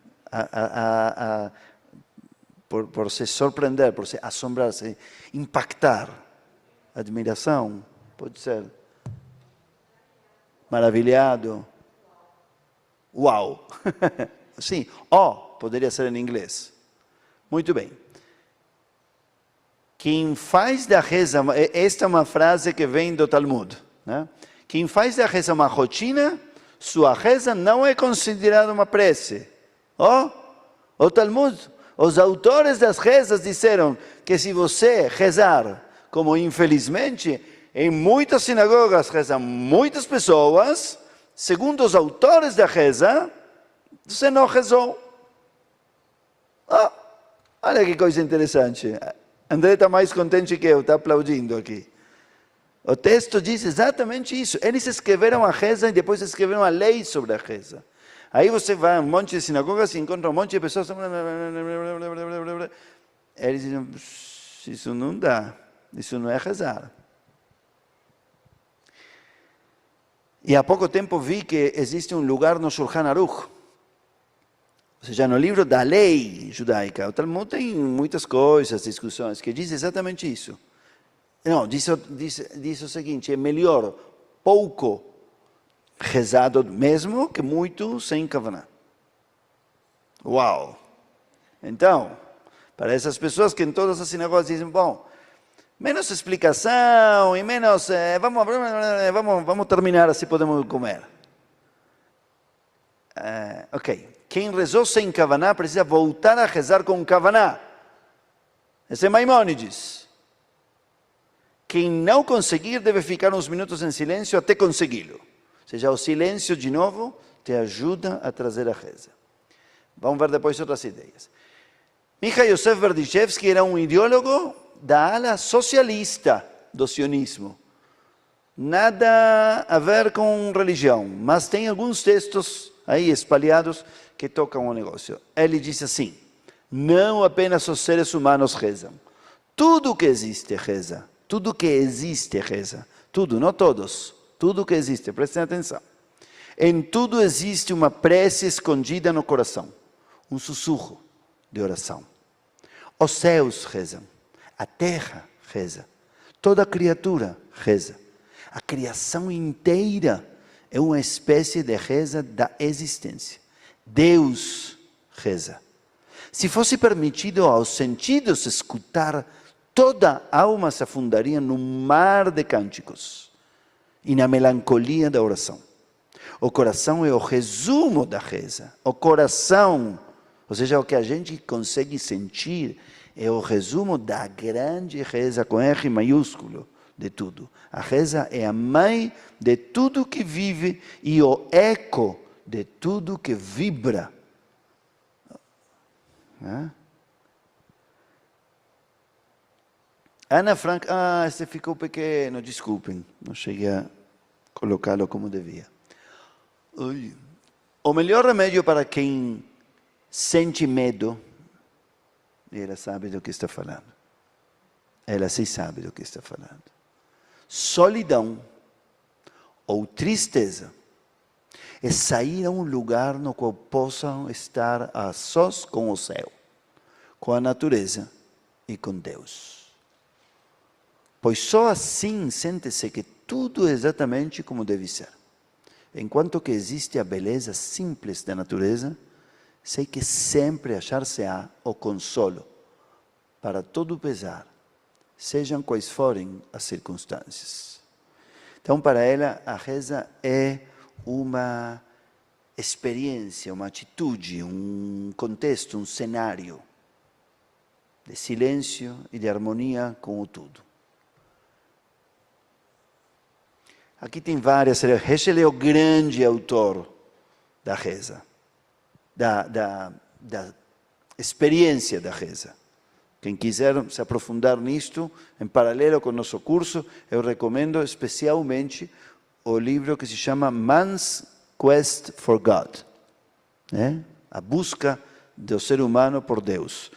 Por se surpreender, por se assombrar, se impactar, admiração, pode ser. Maravilhado. Uau. Sim, poderia ser em inglês. Muito bem. Quem faz da reza, esta é uma frase que vem do Talmud, né? Quem faz da reza uma rotina, sua reza não é considerada uma prece. O Talmud, os autores das rezas disseram que se você rezar, como infelizmente em muitas sinagogas rezam muitas pessoas, segundo os autores da reza, você não rezou. Olha que coisa interessante. André está mais contente que eu, está aplaudindo aqui. O texto diz exatamente isso. Eles escreveram a reza e depois escreveram a lei sobre a reza. Aí você vai a um monte de sinagogas e encontra um monte de pessoas. Eles dizem, isso não dá, isso não é rezar. E há pouco tempo vi que existe um lugar no Shulchan Aruch, ou seja, no livro da lei judaica. O Talmud tem muitas coisas, discussões, que diz exatamente isso. Não, diz o seguinte, é melhor pouco rezado mesmo que muito sem kavaná. Uau! Então, para essas pessoas que em todas as sinagogas dizem, bom, menos explicação e menos, vamos terminar, assim podemos comer. Ok, quem rezou sem kavaná precisa voltar a rezar com kavaná. Esse é Maimônides. Quem não conseguir deve ficar uns minutos em silêncio até consegui-lo. Ou seja, o silêncio, de novo, te ajuda a trazer a reza. Vamos ver depois outras ideias. Michał Yosef Berdychevsky era um ideólogo da ala socialista do sionismo. Nada a ver com religião, mas tem alguns textos aí espalhados que tocam o negócio. Ele diz assim, não apenas os seres humanos rezam. Tudo que existe reza. Tudo que existe reza. Tudo, não todos. Tudo que existe, prestem atenção. Em tudo existe uma prece escondida no coração. Um sussurro de oração. Os céus rezam. A terra reza. Toda criatura reza. A criação inteira é uma espécie de reza da existência. Deus reza. Se fosse permitido aos sentidos escutar, toda alma se afundaria num mar de cânticos e na melancolia da oração. O coração é o resumo da reza. O coração, ou seja, o que a gente consegue sentir, é o resumo da grande reza com R maiúsculo de tudo. A reza é a mãe de tudo que vive e o eco de tudo que vibra. Ana Frank, esse ficou pequeno, desculpem, não cheguei a colocá-lo como devia. O melhor remédio para quem sente medo, ela sabe do que está falando. Ela sim sabe do que está falando. Solidão ou tristeza é sair a um lugar no qual possam estar a sós com o céu, com a natureza e com Deus. Pois só assim sente-se que tudo é exatamente como deve ser. Enquanto que existe a beleza simples da natureza, sei que sempre achar-se-á o consolo para todo pesar, sejam quais forem as circunstâncias. Então, para ela, a reza é uma experiência, uma atitude, um contexto, um cenário de silêncio e de harmonia com o tudo. Aqui tem várias. Heschel é o grande autor da reza, da experiência da reza. Quem quiser se aprofundar nisto, em paralelo com o nosso curso, eu recomendo especialmente o livro que se chama Man's Quest for God. A busca do ser humano por Deus.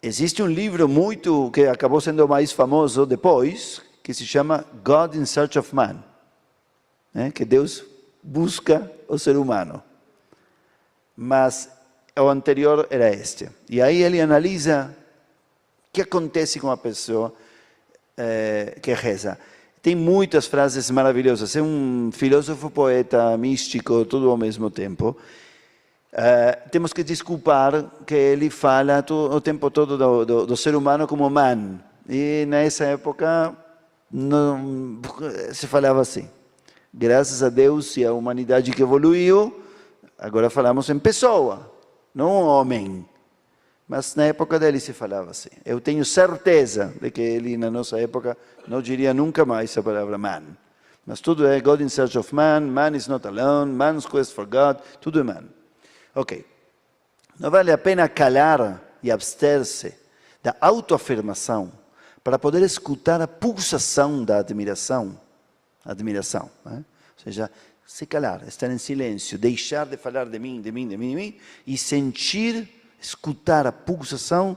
Existe um livro que acabou sendo mais famoso depois, que se chama God in Search of Man. Que Deus busca o ser humano. Mas o anterior era este. E aí ele analisa o que acontece com a pessoa que reza. Tem muitas frases maravilhosas. É um filósofo, poeta, místico, tudo ao mesmo tempo. Temos que desculpar que ele fala o tempo todo do ser humano como man. E nessa época não se falava assim. Graças a Deus e a humanidade que evoluiu, agora falamos em pessoa, não homem. Mas na época dele se falava assim. Eu tenho certeza de que ele, na nossa época, não diria nunca mais a palavra man. Mas tudo é God in search of man, man is not alone, man's quest for God, tudo é man. Ok. Não vale a pena calar e abster-se da autoafirmação para poder escutar a pulsação da admiração. Né? Ou seja, se calar, estar em silêncio, deixar de falar de mim, e sentir, escutar a pulsação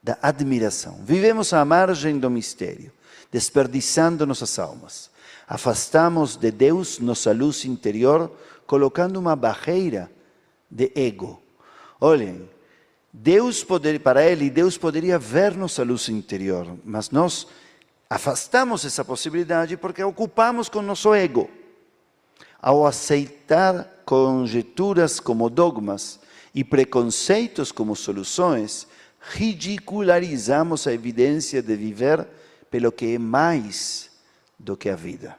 da admiração. Vivemos à margem do mistério, desperdiçando nossas almas. Afastamos de Deus nossa luz interior, colocando uma barreira de ego. Olhem, para Ele, Deus poderia ver nossa luz interior, mas nós afastamos essa possibilidade porque ocupamos com nosso ego. Ao aceitar conjecturas como dogmas e preconceitos como soluções, ridicularizamos a evidência de viver pelo que é mais do que a vida.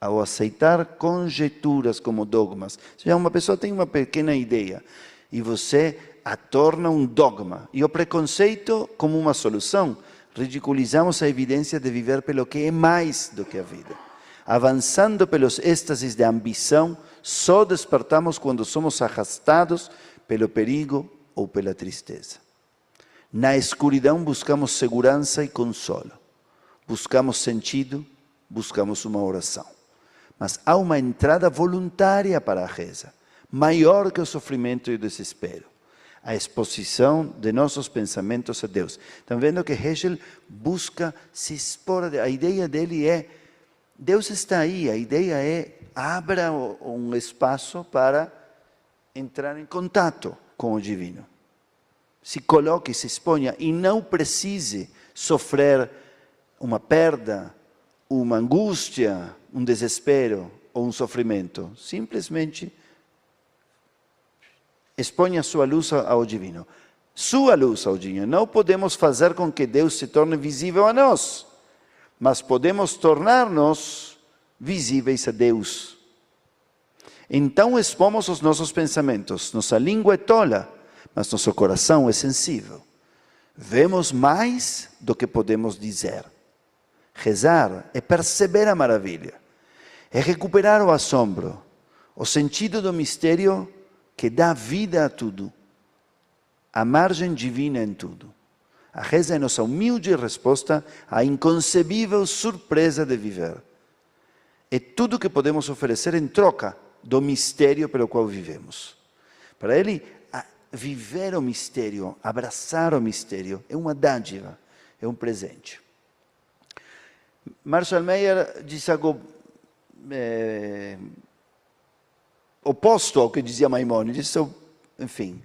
Ao aceitar conjecturas como dogmas, ou seja, uma pessoa tem uma pequena ideia e você a torna um dogma, e o preconceito como uma solução, ridiculizamos a evidência de viver pelo que é mais do que a vida. Avançando pelos êxtases de ambição, só despertamos quando somos arrastados pelo perigo ou pela tristeza. Na escuridão buscamos segurança e consolo. Buscamos sentido, buscamos uma oração. Mas há uma entrada voluntária para a reza, maior que o sofrimento e o desespero. A exposição de nossos pensamentos a Deus. Estão vendo que Heschel busca se expor, a ideia dele é, Deus está aí, a ideia é, abra um espaço para entrar em contato com o divino. Se coloque, se exponha e não precise sofrer uma perda, uma angústia, um desespero ou um sofrimento. Simplesmente exponha sua luz ao divino. Sua luz ao divino. Não podemos fazer com que Deus se torne visível a nós, mas podemos tornar-nos visíveis a Deus. Então expomos os nossos pensamentos. Nossa língua é tola, mas nosso coração é sensível. Vemos mais do que podemos dizer. Rezar é perceber a maravilha, é recuperar o assombro, o sentido do mistério que dá vida a tudo, a margem divina em tudo. A reza é nossa humilde resposta à inconcebível surpresa de viver. É tudo que podemos oferecer em troca do mistério pelo qual vivemos. Para ele, viver o mistério, abraçar o mistério, é uma dádiva, é um presente. Marshall Mayer diz algo oposto ao que dizia Maimônides, enfim.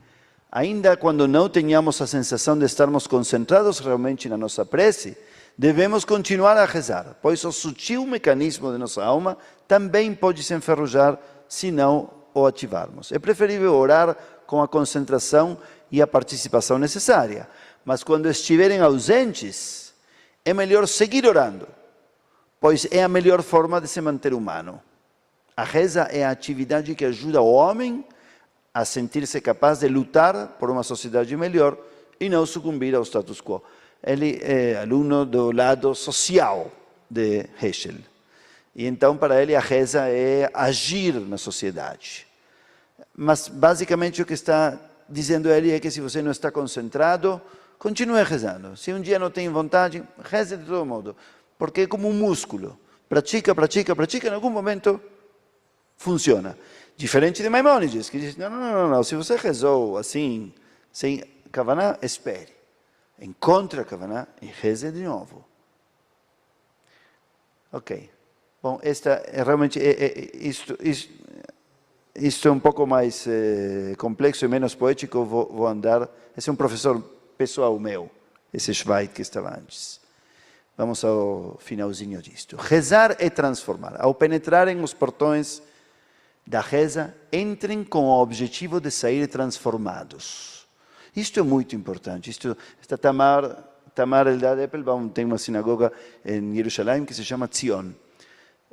Ainda quando não tenhamos a sensação de estarmos concentrados realmente na nossa prece, devemos continuar a rezar, pois o sutil mecanismo de nossa alma também pode se enferrujar se não o ativarmos. É preferível orar com a concentração e a participação necessária, mas quando estiverem ausentes, é melhor seguir orando, pois é a melhor forma de se manter humano. A reza é a atividade que ajuda o homem a sentir-se capaz de lutar por uma sociedade melhor e não sucumbir ao status quo. Ele é aluno do lado social de Heschel. E então, para ele, a reza é agir na sociedade. Mas, basicamente, o que está dizendo ele é que se você não está concentrado, continue rezando. Se um dia não tem vontade, reze de todo modo. Porque é como um músculo. Pratica, em algum momento funciona. Diferente de Maimônides, que diz, não, se você rezou assim, sem Kavaná, espere. Encontre a Kavaná e reze de novo. Ok. Bom, esta é realmente, isto é um pouco mais complexo e menos poético, vou andar. Esse é um professor pessoal meu, esse Schweid que estava antes. Vamos ao finalzinho disto. Rezar é transformar. Ao penetrarem os portões da reza, entrem com o objetivo de sair transformados. Isto é muito importante. Esta Tamar Eldad Eppelbaum tem uma sinagoga em Jerusalém que se chama Zion.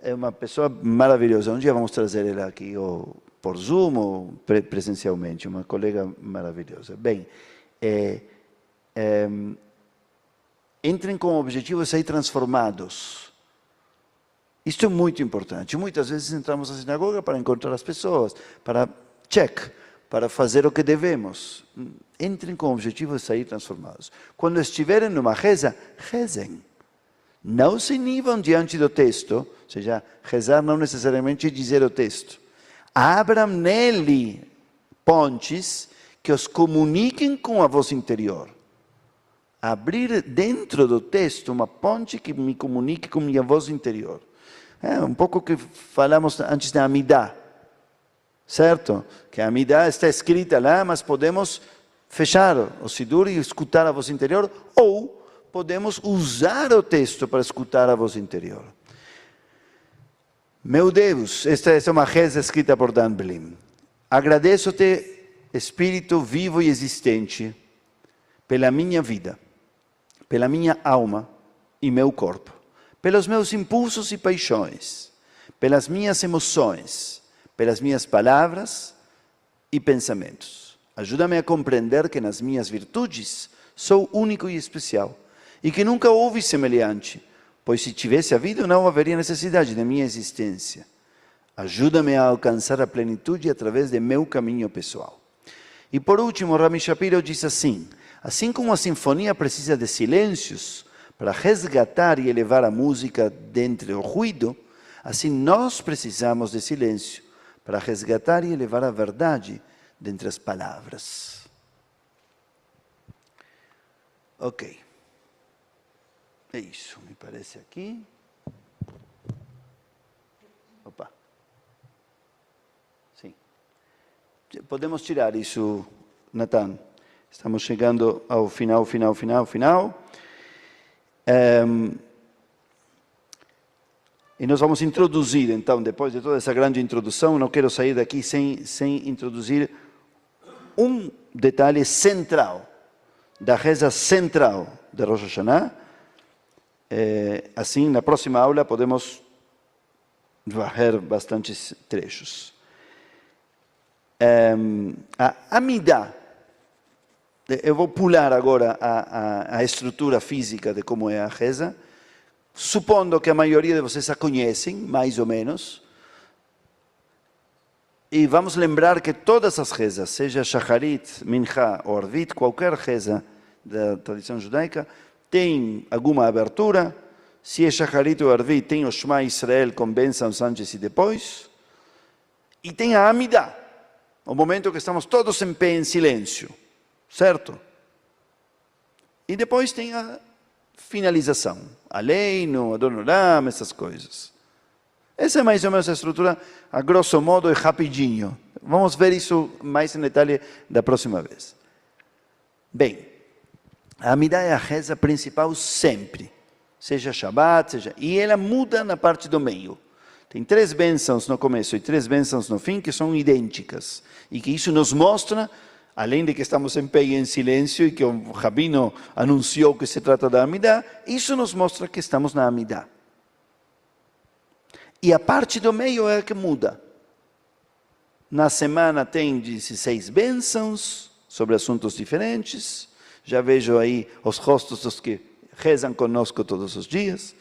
É uma pessoa maravilhosa. Um dia vamos trazer ela aqui, ou por Zoom, ou presencialmente. Uma colega maravilhosa. Bem, entrem com o objetivo de sair transformados. Isto é muito importante. Muitas vezes entramos na sinagoga para encontrar as pessoas, para check, para fazer o que devemos. Entrem com o objetivo de sair transformados. Quando estiverem numa reza, rezem. Não se inivam diante do texto, ou seja, rezar não necessariamente dizer o texto. Abram nele pontes que os comuniquem com a voz interior. Abrir dentro do texto uma ponte que me comunique com minha voz interior. É um pouco que falamos antes da Amidá, certo? Que a Amidá está escrita lá, mas podemos fechar o Sidur e escutar a voz interior, ou podemos usar o texto para escutar a voz interior. Meu Deus, esta é uma reza escrita por Dan Blim. Agradeço-te, Espírito vivo e existente, pela minha vida, pela minha alma e meu corpo, pelos meus impulsos e paixões, pelas minhas emoções, pelas minhas palavras e pensamentos. Ajuda-me a compreender que nas minhas virtudes sou único e especial e que nunca houve semelhante, pois se tivesse havido não haveria necessidade da minha existência. Ajuda-me a alcançar a plenitude através de meu caminho pessoal. E por último, Rami Shapiro diz assim como a sinfonia precisa de silêncios para resgatar e elevar a música dentre o ruído, assim nós precisamos de silêncio para resgatar e elevar a verdade dentre as palavras. Ok. É isso, me parece aqui. Opa. Sim. Podemos tirar isso, Natan. Estamos chegando ao final. E nós vamos introduzir, então, depois de toda essa grande introdução, não quero sair daqui sem introduzir um detalhe central, da reza central de Rosh Hashanah. Assim, na próxima aula, podemos varrer bastantes trechos. A Amidá. Eu vou pular agora a estrutura física de como é a reza, supondo que a maioria de vocês a conhecem, mais ou menos. E vamos lembrar que todas as rezas, seja Shacharit, Mincha ou Arvit, qualquer reza da tradição judaica, tem alguma abertura. Se é Shacharit ou Arvit, tem o Shema Israel com bênçãos antes e depois. E tem a Amidá, o momento que estamos todos em pé, em silêncio. Certo? E depois tem a finalização. Aleinu, Adonoram, essas coisas. Essa é mais ou menos a estrutura, a grosso modo, e rapidinho. Vamos ver isso mais em detalhe da próxima vez. Bem, a Amidá é a reza principal sempre. Seja Shabbat, seja... E ela muda na parte do meio. Tem 3 bênçãos no começo e 3 bênçãos no fim que são idênticas. E que isso nos mostra, além de que estamos em pé e em silêncio e que o Rabino anunciou que se trata da Amidá, isso nos mostra que estamos na Amidá. E a parte do meio é a que muda. Na semana tem 16 bênçãos sobre assuntos diferentes. Já vejo aí os rostos dos que rezam conosco todos os dias.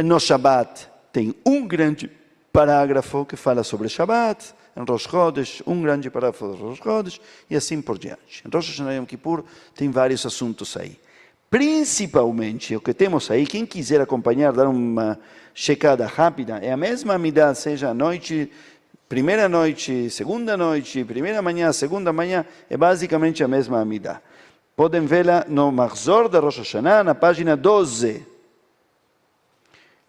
No Shabbat tem um grande parágrafo que fala sobre Shabbat. Em Rosh Chodesh, um grande parágrafo de Rosh Chodesh, e assim por diante. Em Rosh Hashanah e Yom Kippur tem vários assuntos aí. Principalmente, o que temos aí, quem quiser acompanhar, dar uma checada rápida, é a mesma Amidá, seja a noite, primeira noite, segunda noite, primeira manhã, segunda manhã, é basicamente a mesma Amidá. Podem vê-la no Mahzor de Rosh Hashanah, na página 12.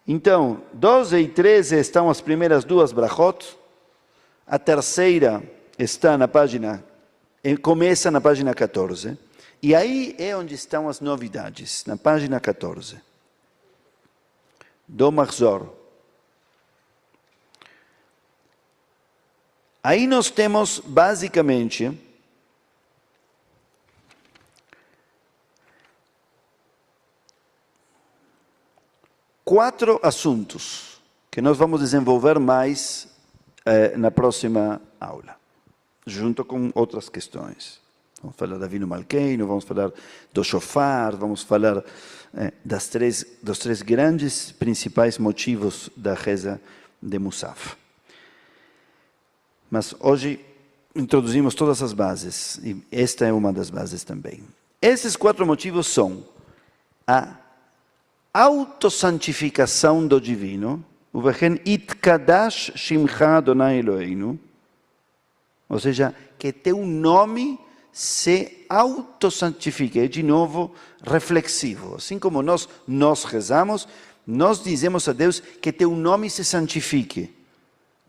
Então, 12 e 13 estão as primeiras 2 brachot. A terceira está na página, começa na página 14. E aí é onde estão as novidades, na página 14. Do Mahzor. Aí nós temos, basicamente, quatro assuntos que nós vamos desenvolver mais na próxima aula, junto com outras questões. Vamos falar da Avinu Malkeinu, vamos falar do Shofar, vamos falar dos 3 grandes principais motivos da reza de Musaf. Mas hoje introduzimos todas as bases, e esta é uma das bases também. Esses 4 motivos são a autossantificação do divino, ובכן יתקדש שמך Adonai Eloheinu, ou seja, que teu nome se autossantifique. É de novo reflexivo. Assim como nós rezamos, nós dizemos a Deus que teu nome se santifique.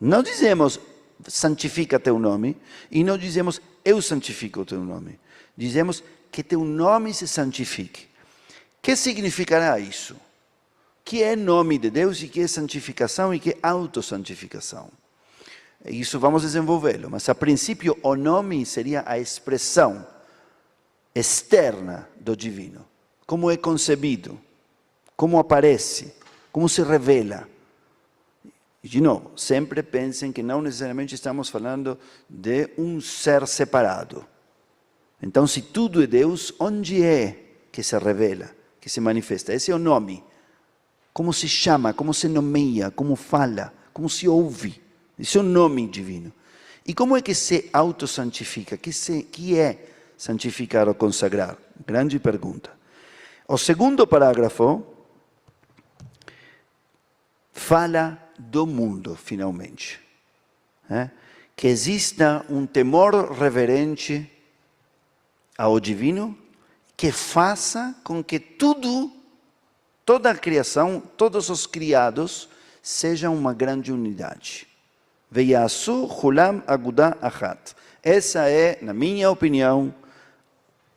Não dizemos santifica teu nome e não dizemos eu santifico o teu nome. Dizemos que teu nome se santifique. O que significará isso? Que é nome de Deus e que é santificação e que é autossantificação. Isso vamos desenvolvê-lo, mas a princípio o nome seria a expressão externa do divino. Como é concebido, como aparece, como se revela. E de novo, sempre pensem que não necessariamente estamos falando de um ser separado. Então, se tudo é Deus, onde é que se revela, que se manifesta? Esse é o nome. Como se chama, como se nomeia, como fala, como se ouve. Esse é o nome divino. E como é que se autossantifica? Que é santificar ou consagrar? Grande pergunta. O segundo parágrafo fala do mundo, finalmente. Que exista um temor reverente ao divino que faça com que toda a criação, todos os criados, sejam uma grande unidade. Veyasu Hulam Agudah Achat. Essa é, na minha opinião,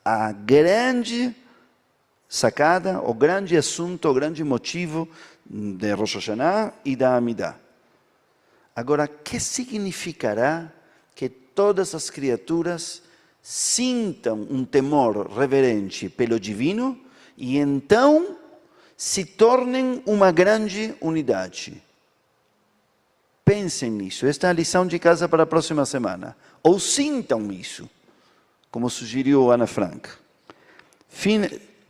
a grande sacada, o grande assunto, o grande motivo de Rosh Hashanah e da Amidah. Agora, o que significará que todas as criaturas sintam um temor reverente pelo divino e então se tornem uma grande unidade? Pensem nisso. Esta é a lição de casa para a próxima semana. Ou sintam isso, como sugeriu Ana Frank.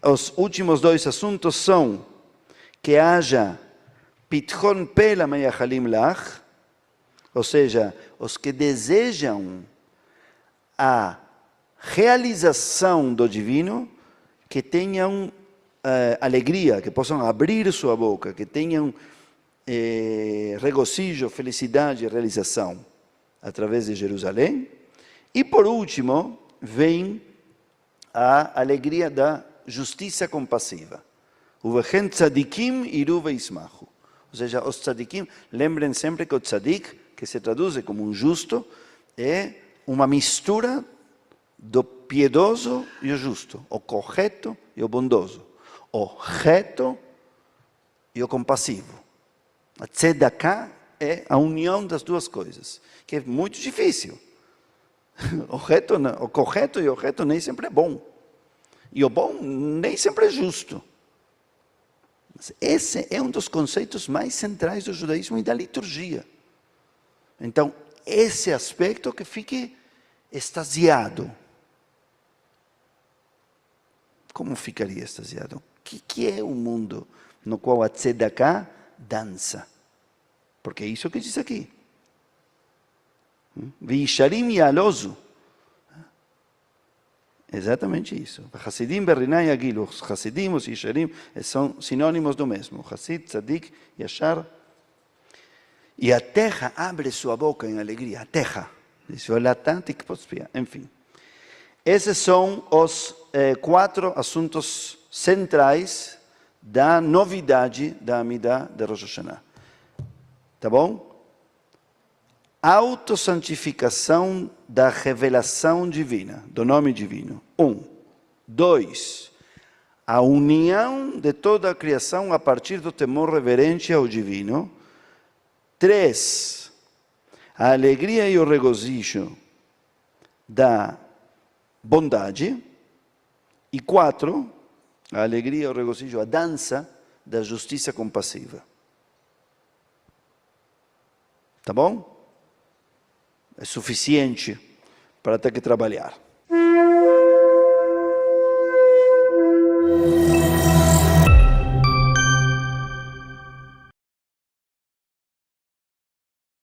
Os últimos 2 assuntos são que haja Pitchon Pela Meyachalim Lach, ou seja, os que desejam a realização do divino, que tenham alegria, que possam abrir sua boca, que tenham regozijo, felicidade e realização através de Jerusalém. E por último, vem a alegria da justiça compassiva. Uvechem tzadikim iru veismachu. Ou seja, os tzadikim, lembrem sempre que o tzadik, que se traduz como um justo, é uma mistura do piedoso e o justo, o correto e o bondoso, o reto e o compassivo. A tzedakah é a união das duas coisas, que é muito difícil. O correto e o reto nem sempre é bom. E o bom nem sempre é justo. Mas esse é um dos conceitos mais centrais do judaísmo e da liturgia. Então, esse aspecto que fique extasiado. Como ficaria extasiado? O que é um mundo no qual a tzedakah dança? Porque é isso que diz aqui. Visharim Yalozu. Exatamente isso. Hassidim Berinai Agilu. Os Hassidim, os Yisharim, são sinônimos do mesmo. Hassid, Tzadik, Yashar. E a terra abre sua boca em alegria. A terra. Enfim. Esses são os 4 assuntos centrais da novidade da Amidah de Rosh Hashanah. Tá bom? Autossantificação da revelação divina, do nome divino. 1. 2. A união de toda a criação a partir do temor reverente ao divino. 3. A alegria e o regozijo da bondade. E 4. A alegria e o regozijo, a dança da justiça compassiva. Tá bom? É suficiente para ter que trabalhar.